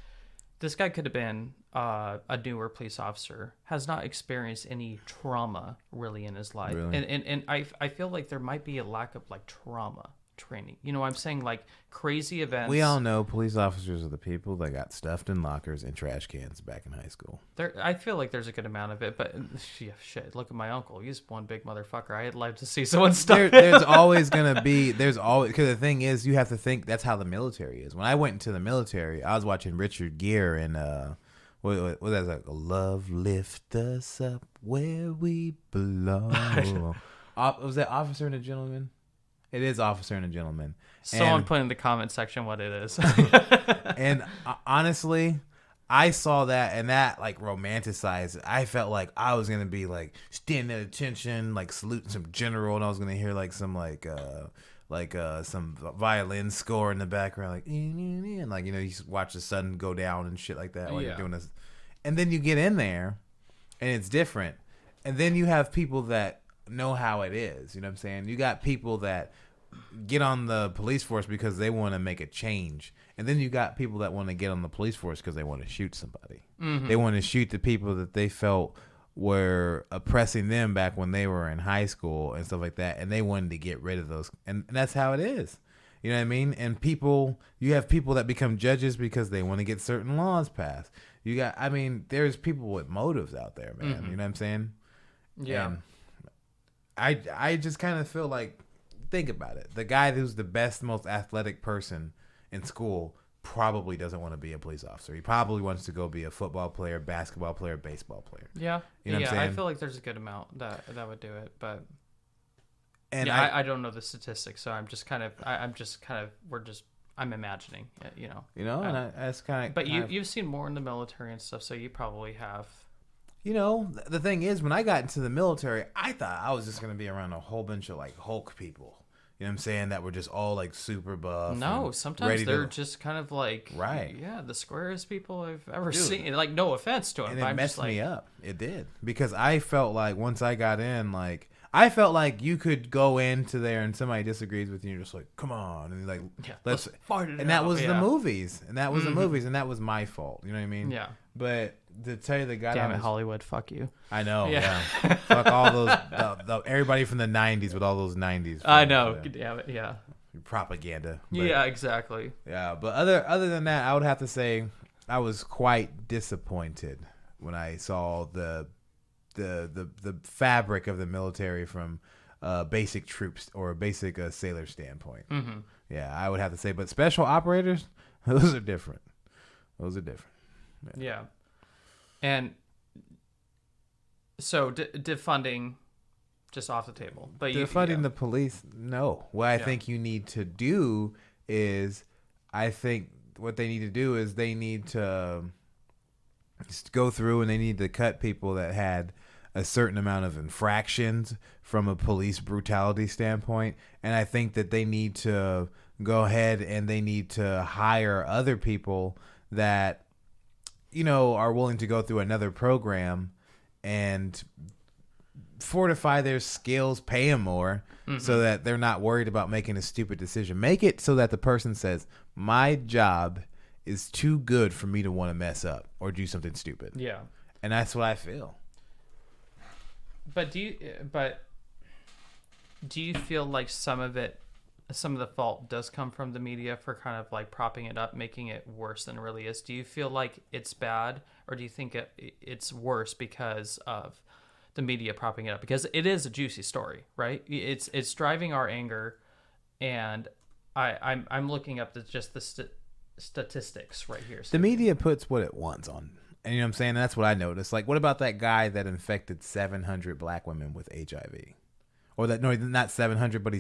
Speaker 1: this guy could have been a newer police officer, has not experienced any trauma really in his life,
Speaker 2: really?
Speaker 1: and I feel like there might be a lack of like trauma training. You know what I'm saying? Like crazy events.
Speaker 2: We all know police officers are the people that got stuffed in lockers and trash cans back in hhigh school.
Speaker 1: I feel like there's a good amount of it, but shit, look at my uncle. He's one big motherfucker. I'd like to see someone stuff.
Speaker 2: There's always going to be, because the thing is, you have to think that's how the military is. When I went into the military, I was watching Richard Gere and what was that, like, love lift us up where we belong. Was that Officer and a Gentleman? It is Officer and a Gentleman.
Speaker 1: Someone put in the comment section what it is.
Speaker 2: And honestly, I saw that, and that like romanticized it. I felt like I was gonna be like standing at attention, like saluting some general, and I was gonna hear like some some violin score in the background, like and like, you know, you watch the sun go down and shit like that while you're doing this. And then you get in there, and it's different. And then you have people that know how it is. You know what I'm saying? You got people that get on the police force because they want to make a change, and then you got people that want to get on the police force because they want to shoot somebody. They want to shoot the people that they felt were oppressing them back when they were in high school and stuff like that, and they wanted to get rid of those. And that's how it is. You know what I mean? And you have people that become judges because they want to get certain laws passed. There's people with motives out there, man.
Speaker 1: Mm-hmm.
Speaker 2: You know what I'm saying?
Speaker 1: Yeah.
Speaker 2: And I just kind of feel like, think about it. The guy who's the best, most athletic person in school probably doesn't want to be a police officer. He probably wants to go be a football player, basketball player, baseball player.
Speaker 1: Yeah.
Speaker 2: You know what I'm saying?
Speaker 1: I feel like there's a good amount that would do it, but
Speaker 2: and
Speaker 1: I don't know the statistics, so I'm imagining it,
Speaker 2: and that's kind of.
Speaker 1: But you've seen more in the military and stuff, so you probably have.
Speaker 2: The thing is, when I got into the military, I thought I was just going to be around a whole bunch of like Hulk people. You know what I'm saying? That were just all like super buff.
Speaker 1: No, sometimes they're just kind of like,
Speaker 2: right.
Speaker 1: Yeah, the squarest people I've ever seen. Like, no offense to them.
Speaker 2: And it messed me up. It did. Because I felt like once I got in, like, I felt like you could go into there and somebody disagrees with you and you're just like, come on. And you're like, let's fight it. And that was the movies. And that was the movies. And that was my fault. You know what I mean?
Speaker 1: Yeah.
Speaker 2: But to tell you the guy.
Speaker 1: Damn it, Hollywood. Fuck you.
Speaker 2: I know. Yeah. Fuck all those. Everybody from the 90s with all those 90s. Films,
Speaker 1: I know. Damn it. Yeah.
Speaker 2: Propaganda.
Speaker 1: Yeah, exactly.
Speaker 2: Yeah. But other than that, I would have to say I was quite disappointed when I saw the fabric of the military from basic troops or basic sailor standpoint.
Speaker 1: Mm-hmm.
Speaker 2: Yeah, I would have to say. But special operators, those are different.
Speaker 1: Yeah. And so defunding just off the table. But
Speaker 2: defunding the police, no. What I think you need to do is, they need to just go through and they need to cut people that had a certain amount of infractions from a police brutality standpoint. And I think that they need to go ahead and they need to hire other people that, are willing to go through another program and fortify their skills, pay them more, so that they're not worried about making a stupid decision. Make it so that the person says, my job is too good for me to want to mess up or do something stupid.
Speaker 1: Yeah.
Speaker 2: And that's what I feel.
Speaker 1: But do you feel like some of the fault does come from the media for kind of like propping it up, making it worse than it really is? Do you feel like it's bad, or do you think it's worse because of the media propping it up? Because it is a juicy story, right? It's driving our anger, and I'm looking up just the statistics right here.
Speaker 2: The media puts what it wants on, and you know what I'm saying? And that's what I noticed. Like, what about that guy that infected 700 black women with HIV? Or not 700, but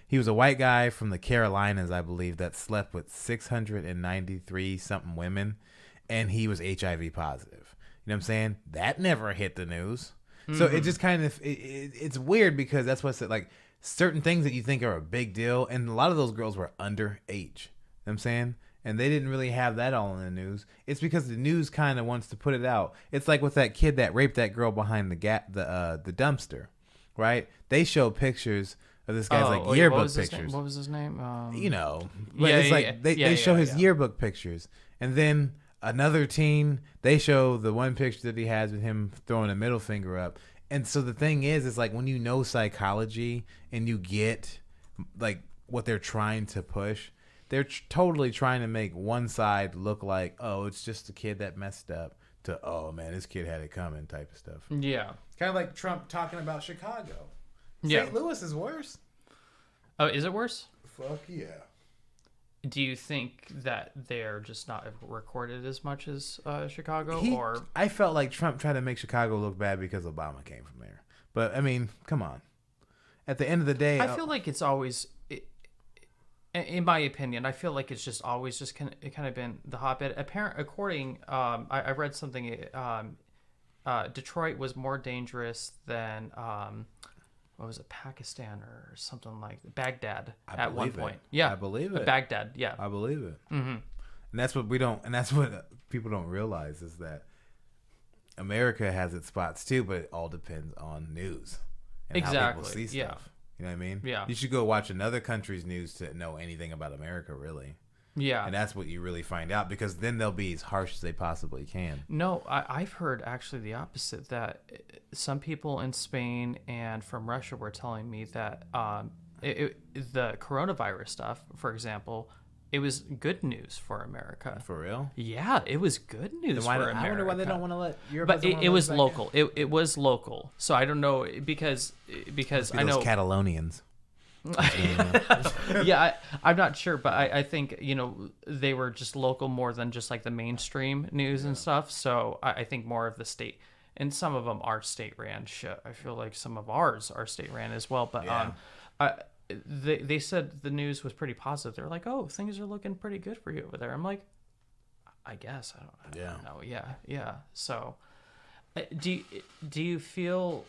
Speaker 2: he was a white guy from the Carolinas, I believe, that slept with 693 something women, and he was HIV positive. You know what I'm saying? That never hit the news. Mm-hmm. So it just kind of, it's weird because that's what's like certain things that you think are a big deal. And a lot of those girls were underage. You know what I'm saying? And they didn't really have that all in the news. It's because the news kind of wants to put it out. It's like with that kid that raped that girl behind the dumpster, right? They show pictures of this guy's yearbook pictures.
Speaker 1: What was his name?
Speaker 2: They show his yearbook pictures, and then another teen, they show the one picture that he has with him throwing a middle finger up. And so the thing is like when you know psychology and you get like what they're trying to push, they're totally trying to make one side look like, oh, it's just a kid that messed up, to, oh man, this kid had it coming type of stuff.
Speaker 1: Yeah.
Speaker 2: Kind of like Trump talking about Chicago.
Speaker 1: Yeah.
Speaker 2: St. Louis is worse.
Speaker 1: Oh, is it worse?
Speaker 2: Fuck yeah.
Speaker 1: Do you think that they're just not recorded as much as Chicago? Or
Speaker 2: I felt like Trump tried to make Chicago look bad because Obama came from there. But, I mean, come on. At the end of the day...
Speaker 1: I feel like it's always... in my opinion, I feel like it's just always just kind of been the hotbed. According... I read something... Detroit was more dangerous than... what was it, Pakistan or something like Baghdad at one point. Yeah,
Speaker 2: I believe it.
Speaker 1: Baghdad, yeah,
Speaker 2: I believe it.
Speaker 1: Mm-hmm.
Speaker 2: And that's what people don't realize is that America has its spots too, but it all depends on news and how people see stuff.
Speaker 1: Yeah.
Speaker 2: You know what I mean?
Speaker 1: Yeah.
Speaker 2: You should go watch another country's news to know anything about America, really.
Speaker 1: Yeah.
Speaker 2: And that's what you really find out, because then they'll be as harsh as they possibly can.
Speaker 1: No, I've heard actually the opposite, that some people in Spain and from Russia were telling me that the coronavirus stuff, for example, it was good news for America.
Speaker 2: For real?
Speaker 1: Yeah, it was good news for America.
Speaker 2: I wonder why they don't want to let Europe.
Speaker 1: But it was local. It was local. So I don't know because I know
Speaker 2: Catalonians.
Speaker 1: Yeah, I'm not sure, but I think they were just local more than just like the mainstream news and stuff. So I think more of the state, and some of them are state ran. Shit, I feel like some of ours are state ran as well. But they said the news was pretty positive. They're like, oh, things are looking pretty good for you over there. I'm like, I guess I don't know. Yeah. So, do you feel?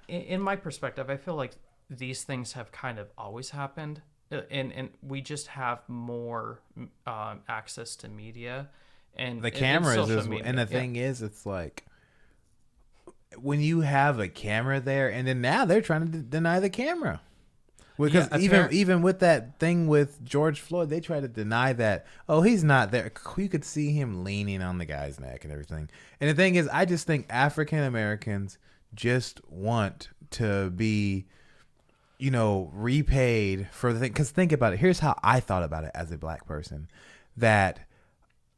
Speaker 1: In my perspective, I feel like these things have kind of always happened, and we just have more access to media and
Speaker 2: the cameras
Speaker 1: and
Speaker 2: the thing is, it's like when you have a camera there, and then now they're trying to deny the camera. Because even with that thing with George Floyd, they try to deny that, oh, he's not there. You could see him leaning on the guy's neck and everything. And the thing is, I just think African Americans just want to be, repaid for the thing. Because think about it. Here's how I thought about it as a black person. That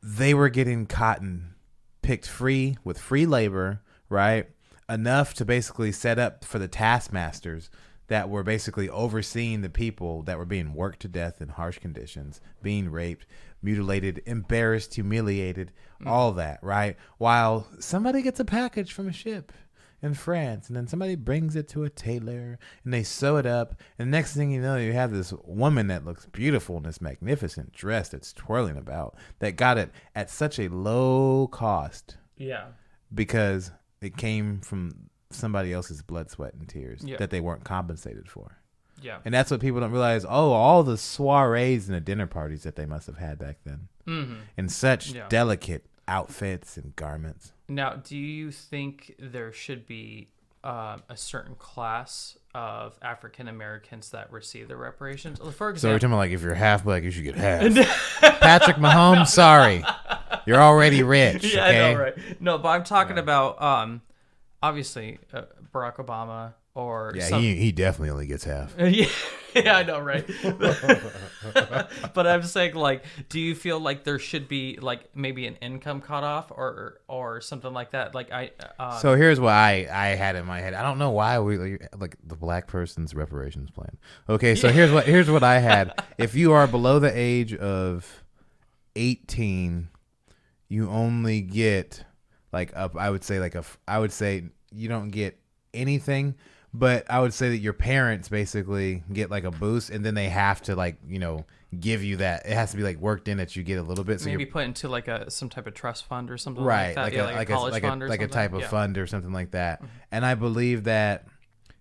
Speaker 2: they were getting cotton picked free with free labor, right? Enough to basically set up for the taskmasters that were basically overseeing the people that were being worked to death in harsh conditions, being raped, mutilated, embarrassed, humiliated, all that, right? While somebody gets a package from a ship in France, and then somebody brings it to a tailor, and they sew it up, and next thing you know, you have this woman that looks beautiful in this magnificent dress that's twirling about, that got it at such a low cost.
Speaker 1: Yeah.
Speaker 2: Because it came from somebody else's blood, sweat, and tears that they weren't compensated for.
Speaker 1: Yeah.
Speaker 2: And that's what people don't realize. Oh, all the soirees and the dinner parties that they must have had back then.
Speaker 1: Mm-hmm.
Speaker 2: In such delicate outfits and garments.
Speaker 1: Now, do you think there should be a certain class of African Americans that receive the reparations? For example,
Speaker 2: so we're talking about, like, if you're half black, you should get half. Patrick Mahomes, sorry. You're already rich.
Speaker 1: Yeah,
Speaker 2: okay?
Speaker 1: I know, right? No, but I'm talking about, obviously, Barack Obama or
Speaker 2: he definitely only gets half.
Speaker 1: Yeah, I know, right? But I'm saying, like, do you feel like there should be, like, maybe an income cutoff or something like that? Like,
Speaker 2: so here's what I had in my head. I don't know why we like the black person's reparations plan. Okay, so here's what I had. If you are below the age of 18, you only get I would say you don't get anything. But I would say that your parents basically get like a boost, and then they have to give you that. It has to be like worked in that you get a little bit. So
Speaker 1: maybe put into like some type of trust fund or something
Speaker 2: right,
Speaker 1: like that. Like a college fund or something.
Speaker 2: Like a type of fund or something like that. Mm-hmm. And I believe that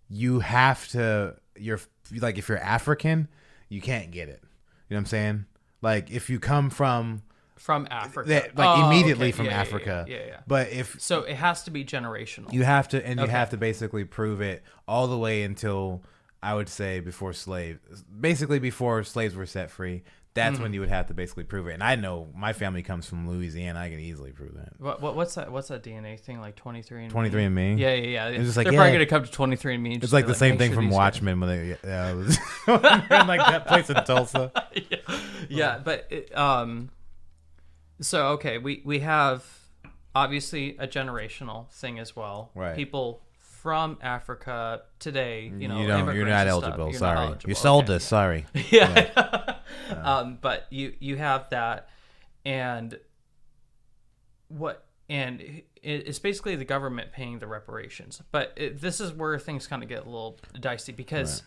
Speaker 2: you have to. If you're African, you can't get it. You know what I'm saying? Like if you come from
Speaker 1: Africa,
Speaker 2: immediately from Africa.
Speaker 1: Yeah.
Speaker 2: But
Speaker 1: so it has to be generational.
Speaker 2: You have to, and you have to basically prove it all the way until I would say before slaves were set free. That's when you would have to basically prove it. And I know my family comes from Louisiana. I can easily prove that.
Speaker 1: What's that DNA thing, like 23andMe?
Speaker 2: 23andMe?
Speaker 1: Yeah.
Speaker 2: It's just like,
Speaker 1: they're probably going to come to 23andMe.
Speaker 2: It's like the same thing from Watchmen when they was like that place in Tulsa.
Speaker 1: Yeah, but so okay, we have obviously a generational thing as well.
Speaker 2: Right.
Speaker 1: People from Africa today, you're
Speaker 2: not eligible. Sorry, you sold us. Sorry.
Speaker 1: Yeah. But you have that, and it's basically the government paying the reparations. But this is where things kind of get a little dicey because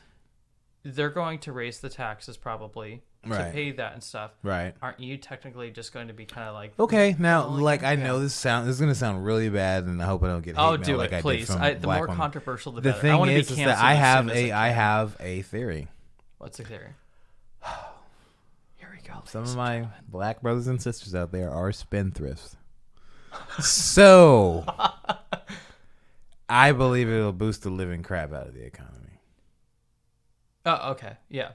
Speaker 1: they're going to raise the taxes probably to pay that and stuff.
Speaker 2: Right.
Speaker 1: Aren't you technically just going to be kind of like...
Speaker 2: Okay, now, I know this is going to sound really bad, and I hope I don't get hate mail
Speaker 1: do
Speaker 2: like
Speaker 1: it,
Speaker 2: I
Speaker 1: please.
Speaker 2: did from
Speaker 1: The more controversial, the
Speaker 2: better.
Speaker 1: The thing
Speaker 2: is that I have a theory.
Speaker 1: What's the theory? Here we go.
Speaker 2: Some of my black brothers and sisters out there are spendthrifts. So, I believe it'll boost the living crap out of the economy.
Speaker 1: Oh, okay. Yeah.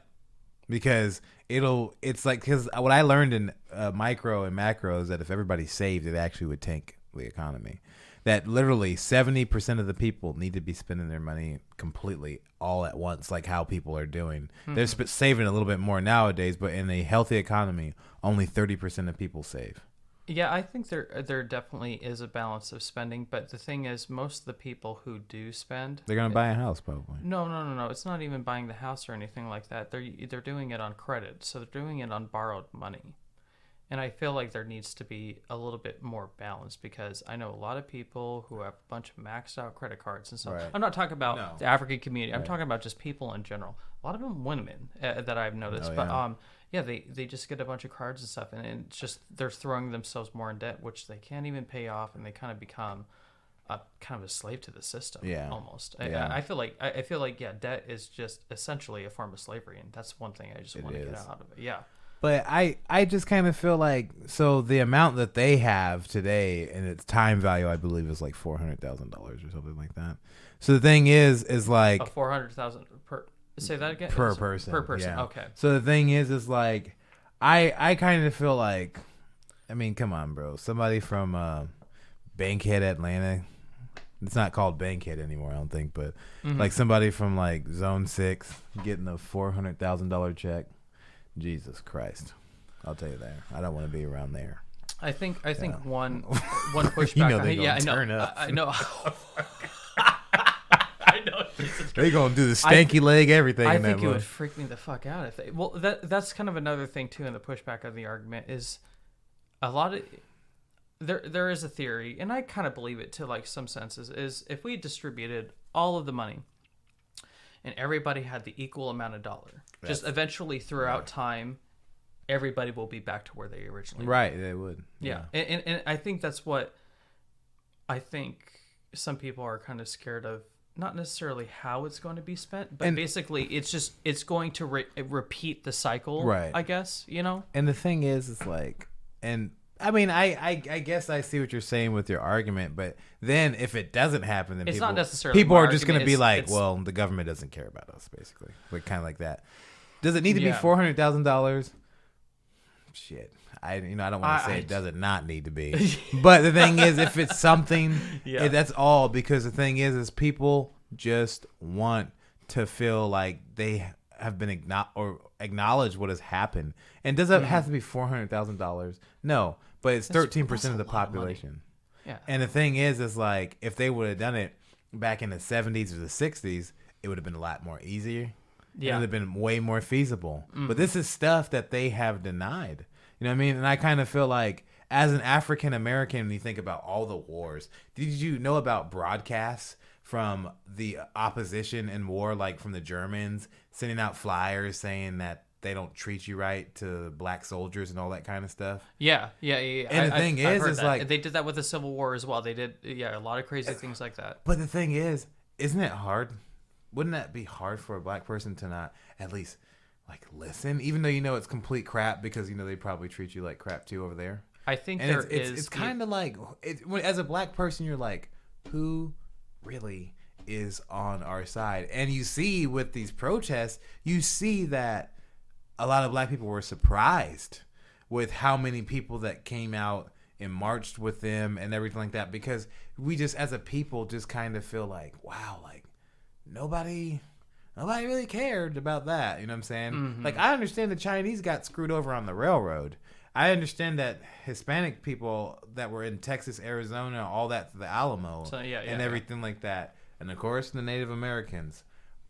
Speaker 2: Because because what I learned in micro and macro is that if everybody saved, it actually would tank the economy. that literally 70% of the people need to be spending their money completely all at once, like how people are doing. They're saving a little bit more nowadays, but in a healthy economy, only 30% of people save.
Speaker 1: Yeah, I think there definitely is a balance of spending, but the thing is, most of the people who do spend,
Speaker 2: They're gonna buy a house probably.
Speaker 1: no. It's not even buying the house or anything like that. They're doing it on credit, so they're doing it on borrowed money. And I feel like there needs to be a little bit more balance, because I know a lot of people who have a bunch of maxed out credit cards and stuff.
Speaker 2: Right.
Speaker 1: I'm not talking about the African community. I'm
Speaker 2: Right.
Speaker 1: talking about just people in general. A lot of them women that I've noticed.
Speaker 2: Oh,
Speaker 1: But
Speaker 2: yeah.
Speaker 1: yeah, they just get a bunch of cards and stuff, and it's just they're throwing themselves more in debt, which they can't even pay off, and they kind of become kind of a slave to the system.
Speaker 2: Yeah.
Speaker 1: Almost.
Speaker 2: Yeah.
Speaker 1: I feel like yeah, debt is just essentially a form of slavery, and that's one thing I just want to get out of it. Yeah.
Speaker 2: But I just kind of feel like, so the amount that they have today and its time value, I believe, is like $400,000 or something like that. So the thing is like
Speaker 1: 400,000 per. Say that again.
Speaker 2: per person.
Speaker 1: Per person.
Speaker 2: Yeah.
Speaker 1: Okay.
Speaker 2: So the thing is like, I kind of feel like, I mean, come on, bro. Somebody from Bankhead, Atlanta. It's not called Bankhead anymore, I don't think, but like somebody from like Zone 6 getting a $400,000 check. Jesus Christ. I'll tell you that. I don't want to be around there.
Speaker 1: I think one pushback.
Speaker 2: You know they're gonna
Speaker 1: I know.
Speaker 2: turn up.
Speaker 1: I know. I know.
Speaker 2: They're going to do the stanky leg, everything.
Speaker 1: I
Speaker 2: in
Speaker 1: think
Speaker 2: that
Speaker 1: it would
Speaker 2: mug.
Speaker 1: freak me the fuck out if they. Well, that's kind of another thing too in the pushback of the argument is a lot of there is a theory, and I kind of believe it to like some senses, is if we distributed all of the money and everybody had the equal amount of dollar, just eventually throughout time, everybody will be back to where they originally were.
Speaker 2: Right, they would.
Speaker 1: Yeah. And I think that's what I think some people are kind of scared of. Not necessarily how it's going to be spent, but basically it's going to repeat the cycle,
Speaker 2: right?
Speaker 1: I guess, you know?
Speaker 2: And the thing is, it's like, and I mean, I guess I see what you're saying with your argument, but then if it doesn't happen, then
Speaker 1: It's
Speaker 2: people,
Speaker 1: not necessarily
Speaker 2: people
Speaker 1: my
Speaker 2: are just going to
Speaker 1: argument,
Speaker 2: be
Speaker 1: it's-
Speaker 2: like,
Speaker 1: it's-
Speaker 2: well, the government doesn't care about us, basically. Like, kind of like that. Does it need to be
Speaker 1: Yeah.
Speaker 2: $400,000? Shit. I don't want to say
Speaker 1: I-
Speaker 2: it doesn't not need to be. But the thing is, if it's something,
Speaker 1: Yeah.
Speaker 2: that's all, because the thing is people just want to feel like they have been acknowledge what has happened. And does it have to be $400,000? No, but it's 13% of the population.
Speaker 1: Yeah.
Speaker 2: And the thing is like, if they would have done it back in the 70s or the 60s, it would have been a lot more easier.
Speaker 1: Yeah.
Speaker 2: It would have been way more feasible. But this is stuff that they have denied. You know what I mean? And I kind of feel like, as an African American, when you think about all the wars, did you know about broadcasts from the opposition in war, like from the Germans, sending out flyers saying that they don't treat you right to black soldiers and all that kind of stuff?
Speaker 1: Yeah.
Speaker 2: And the thing
Speaker 1: I've
Speaker 2: is,
Speaker 1: heard
Speaker 2: is
Speaker 1: that.
Speaker 2: like,
Speaker 1: they did that with the Civil War as well. They did, a lot of crazy things like that.
Speaker 2: but the thing is, isn't it hard? Wouldn't that be hard for a black person to not at least like listen, even though it's complete crap, because they probably treat you like crap too over there?
Speaker 1: I think
Speaker 2: And
Speaker 1: there
Speaker 2: it's kind of like, as a black person, you're like, who really is on our side? And you see with these protests, you see that a lot of black people were surprised with how many people that came out and marched with them and everything like that, because we just, as a people, just kind of feel like, wow, like nobody really cared about that. You know what I'm saying?
Speaker 1: Mm-hmm.
Speaker 2: Like, I understand the Chinese got screwed over on the railroad. I understand that Hispanic people that were in Texas, Arizona, all that, the Alamo, and everything like that, and of course the Native Americans.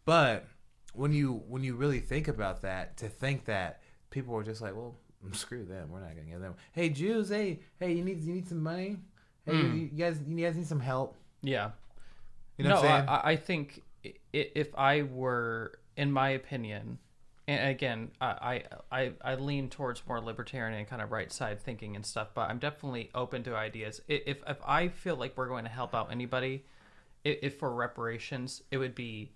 Speaker 2: But when you really think about that, to think that people were just like, well, screw them, we're not gonna give them. Hey, Jews, hey, you need some money? Hey, you guys need some help?
Speaker 1: Yeah.
Speaker 2: You know what I'm saying?
Speaker 1: I think if I were, in my opinion, and again, I lean towards more libertarian and kind of right side thinking and stuff, but I'm definitely open to ideas. If I feel like we're going to help out anybody, if for reparations, it would be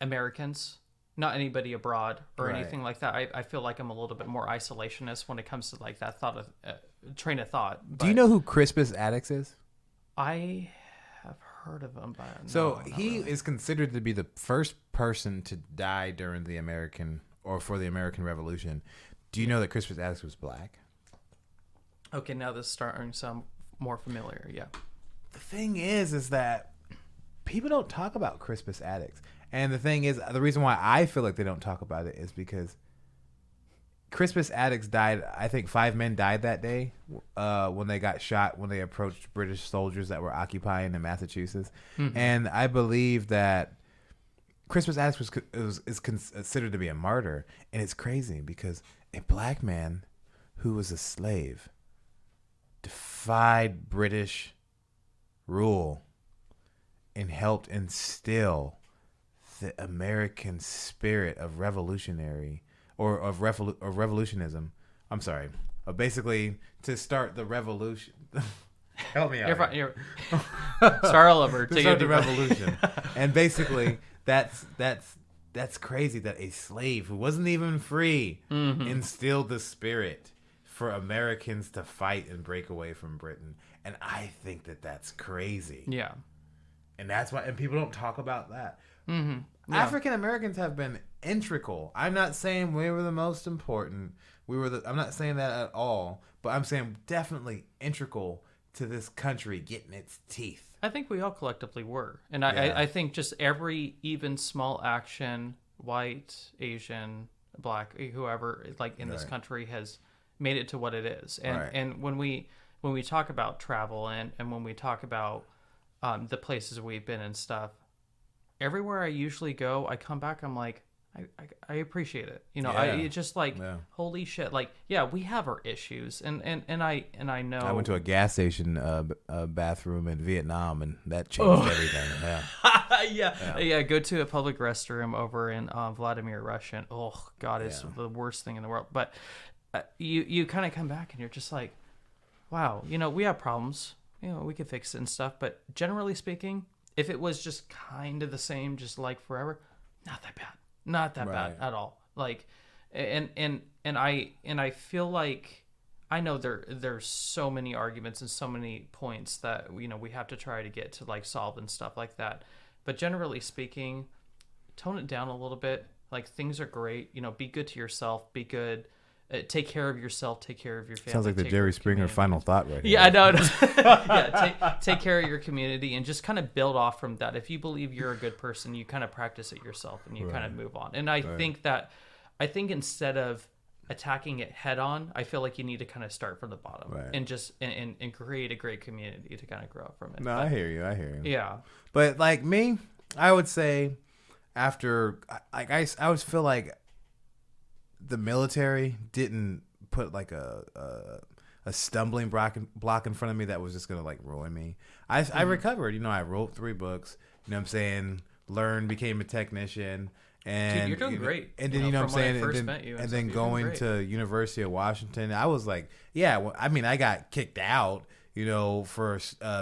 Speaker 1: Americans, not anybody abroad or
Speaker 2: Right.
Speaker 1: anything like that. I feel like I'm a little bit more isolationist when it comes to like that thought of train of thought.
Speaker 2: Do you know who Crispus Attucks is?
Speaker 1: I have heard of him, but
Speaker 2: So
Speaker 1: no, not
Speaker 2: he
Speaker 1: really.
Speaker 2: is considered to be the first person to die during the American Revolution. Do you know that Crispus Attucks was black?
Speaker 1: Okay, now this is starting to sound more familiar. Yeah.
Speaker 2: the thing is that people don't talk about Crispus Attucks. And the thing is, the reason why I feel like they don't talk about it is because Crispus Attucks died. I think 5 men died that day when they got shot when they approached British soldiers that were occupying in Massachusetts. Mm-hmm. And I believe that Crispus Attucks is considered to be a martyr. And it's crazy because a black man who was a slave defied British rule and helped instill the American spirit of revolutionary or of revolutionism. I'm sorry. Basically, to start the revolution. Help me out.
Speaker 1: Start all over.
Speaker 2: To start the revolution. And basically, that's crazy that a slave who wasn't even free instilled the spirit for Americans to fight and break away from Britain. And I think that that's crazy.
Speaker 1: Yeah.
Speaker 2: And that's why, and people don't talk about that.
Speaker 1: Mm-hmm. Yeah.
Speaker 2: African Americans have been integral. I'm not saying we were the most important. I'm not saying that at all. But I'm saying definitely integral to this country getting its teeth.
Speaker 1: I think we all collectively were. And I think just every even small action, white, Asian, black, whoever, like in this country has made it to what it is. And when we talk about travel and when we talk about the places we've been and stuff, everywhere I usually go, I come back, I'm like, I appreciate it. I just like, holy shit. Like, we have our issues, and I know.
Speaker 2: I went to a gas station bathroom in Vietnam, and that changed everything.
Speaker 1: Yeah. Go to a public restroom over in Vladimir, Russia. And, oh God, it's the worst thing in the world. But you kind of come back, and you're just like, wow, we have problems. We could fix it and stuff. But generally speaking, if it was just kind of the same, just like forever, not that bad. Not that bad at all. Like, and I feel like I know there's so many arguments and so many points that we have to try to get to like solve and stuff like that. But generally speaking, tone it down a little bit. Like, things are great. Be good to yourself. Be good. Take care of yourself. Take care of your family.
Speaker 2: Sounds like the Jerry Springer final thought right here.
Speaker 1: Yeah, I know. Take care of your community and just kind of build off from that. If you believe you're a good person, you kind of practice it yourself and you kind of move on. And I think instead of attacking it head on, I feel like you need to kind of start from the bottom and just and create a great community to kind of grow up from it.
Speaker 2: No, I hear you.
Speaker 1: Yeah.
Speaker 2: But like me, I would say after I always feel like the military didn't put like a stumbling block in front of me that was just gonna like ruin me. I recovered. I wrote 3 books. You know what I'm saying? Learned, became a technician, and
Speaker 1: dude, you're doing great.
Speaker 2: And then what I'm saying, and then going to University of Washington, I was like, I got kicked out. For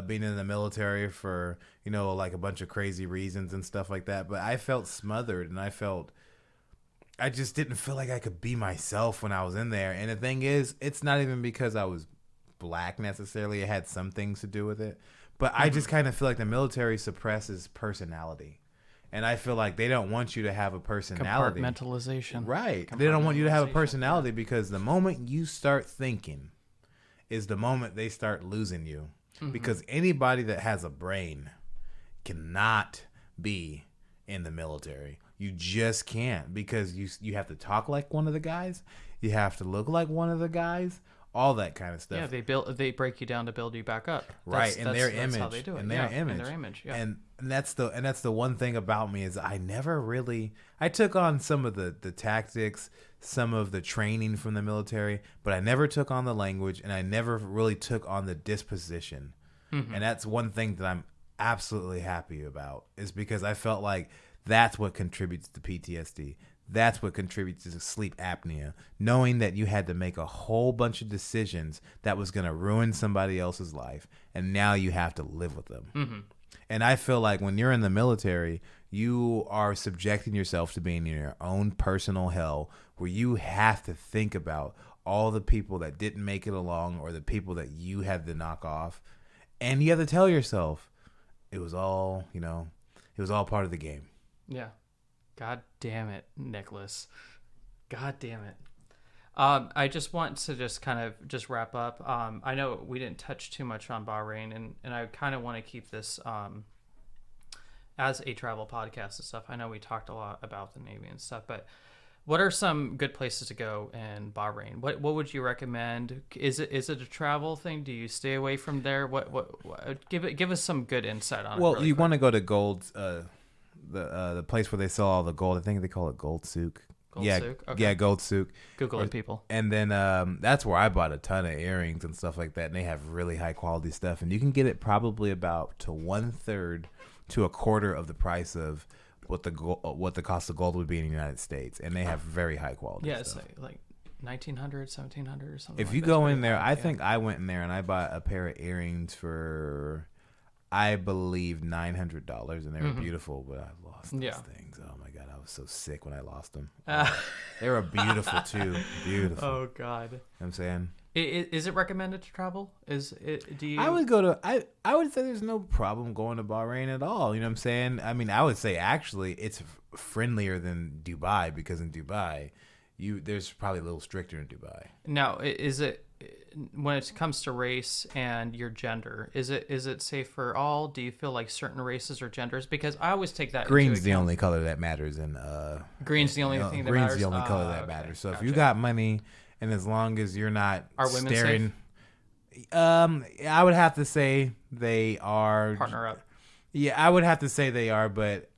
Speaker 2: being in the military for like a bunch of crazy reasons and stuff like that. But I felt smothered, and I just didn't feel like I could be myself when I was in there. And the thing is, it's not even because I was black necessarily. It had some things to do with it. But I just kind of feel like the military suppresses personality. And I feel like they don't want you to have a personality.
Speaker 1: Compartmentalization.
Speaker 2: Right. They don't want you to have a personality because the moment you start thinking is the moment they start losing you. Mm-hmm. Because anybody that has a brain cannot be in the military. You just can't, because you have to talk like one of the guys. You have to look like one of the guys. All that kind of stuff. Yeah,
Speaker 1: they break you down to build you back up.
Speaker 2: Right, in their image. That's how
Speaker 1: they do it.
Speaker 2: In their image. Yeah. And that's the one thing about me is I took on some of the tactics, some of the training from the military, but I never took on the language, and I never really took on the disposition. Mm-hmm. And that's one thing that I'm absolutely happy about, is because I felt like that's what contributes to PTSD. That's what contributes to sleep apnea. Knowing that you had to make a whole bunch of decisions that was going to ruin somebody else's life, and now you have to live with them. Mm-hmm. And I feel like when you're in the military, you are subjecting yourself to being in your own personal hell, where you have to think about all the people that didn't make it along, or the people that you had to knock off. And you have to tell yourself it was all part of the game.
Speaker 1: Yeah. God damn it, Nicholas. God damn it. I just want to just kind of just wrap up. I know we didn't touch too much on Bahrain, and I kind of want to keep this as a travel podcast and stuff. I know we talked a lot about the Navy and stuff, but what are some good places to go in Bahrain? What would you recommend? Is it a travel thing? Do you stay away from there? What give us some good insight on it.
Speaker 2: Well,
Speaker 1: really
Speaker 2: you
Speaker 1: quick.
Speaker 2: want to go to Gold's, the place where they sell all the gold. I think they call it Gold Souk.
Speaker 1: Gold
Speaker 2: yeah,
Speaker 1: Souk? Okay.
Speaker 2: yeah, Gold Souk.
Speaker 1: Google it, people.
Speaker 2: And then that's where I bought a ton of earrings and stuff like that. And they have really high quality stuff, and you can get it probably about to 1/3 to 1/4 of the price of what the cost of gold would be in the United States, and they have very high quality.
Speaker 1: Yeah, it's
Speaker 2: stuff.
Speaker 1: like 1900, 1700 or something.
Speaker 2: If
Speaker 1: like
Speaker 2: you
Speaker 1: that.
Speaker 2: go
Speaker 1: It's
Speaker 2: in
Speaker 1: pretty
Speaker 2: there,
Speaker 1: high,
Speaker 2: I think I went in there and I bought a pair of earrings for, I believe, $900, and they were beautiful, but I lost those things. Oh my god, I was so sick when I lost them. They were beautiful too, beautiful.
Speaker 1: Oh god.
Speaker 2: You know what I'm saying.
Speaker 1: Is it recommended to travel? Is it? Do you?
Speaker 2: I would go to. I would say there's no problem going to Bahrain at all. You know what I'm saying? I mean, I would say actually it's friendlier than Dubai, because in Dubai, there's probably a little stricter in Dubai.
Speaker 1: Now, is it when it comes to race and your gender? Is it safe for all? Do you feel like certain races or genders? Because I always take that.
Speaker 2: Green's
Speaker 1: into
Speaker 2: the
Speaker 1: account.
Speaker 2: only color that matters, and
Speaker 1: green's the only thing that
Speaker 2: green's
Speaker 1: matters.
Speaker 2: the only color that
Speaker 1: Okay,
Speaker 2: matters. So if
Speaker 1: gotcha.
Speaker 2: you got money, and as long as you're not
Speaker 1: Are women
Speaker 2: staring, I would have to say they are.
Speaker 1: Partner up.
Speaker 2: Yeah, I would have to say they are, but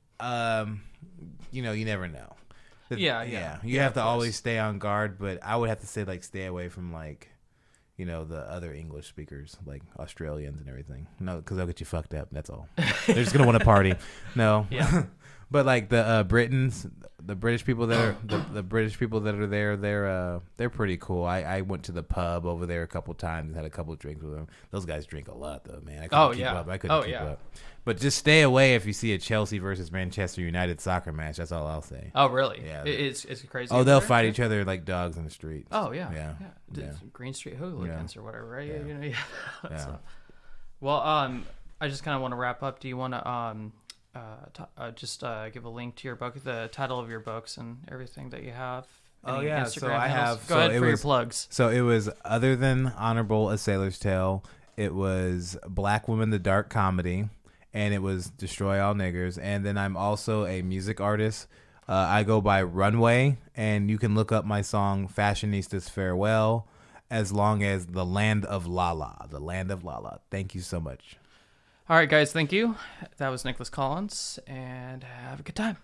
Speaker 2: you never know.
Speaker 1: Yeah.
Speaker 2: You have to always stay on guard, but I would have to say stay away from the other English speakers, like Australians and everything. No, because they'll get you fucked up. That's all. They're just gonna want to party. No.
Speaker 1: Yeah.
Speaker 2: But the Britons, the British people that are the British people that are there, they're pretty cool. I went to the pub over there a couple times and had a couple of drinks with them. Those guys drink a lot though, man. I couldn't keep up. I couldn't keep up. But just stay away if you see a Chelsea versus Manchester United soccer match. That's all I'll say.
Speaker 1: Oh really?
Speaker 2: Yeah.
Speaker 1: It's crazy.
Speaker 2: Oh, they'll
Speaker 1: there?
Speaker 2: fight each other like dogs in the street.
Speaker 1: Oh yeah.
Speaker 2: Yeah.
Speaker 1: Green Street hooligans or whatever, right?
Speaker 2: Yeah.
Speaker 1: Yeah. So, well, I just kind of want to wrap up. Do you want to just give a link to your book, the title of your books, and everything that you have?
Speaker 2: Oh
Speaker 1: Any
Speaker 2: yeah,
Speaker 1: Instagram
Speaker 2: so I
Speaker 1: handles?
Speaker 2: have.
Speaker 1: Go
Speaker 2: so
Speaker 1: ahead
Speaker 2: it
Speaker 1: for your
Speaker 2: was-
Speaker 1: plugs.
Speaker 2: So it was Other Than Honorable: A Sailor's Tale. It was Black Women: The Dark Comedy, and it was Destroy All Niggers. And then I'm also a music artist. I go by Runway, and you can look up my song "Fashionista's Farewell," as long as The Land of Lala. The Land of Lala. Thank you so much.
Speaker 1: All right, guys. Thank you. That was Nicholas Collins, and have a good time.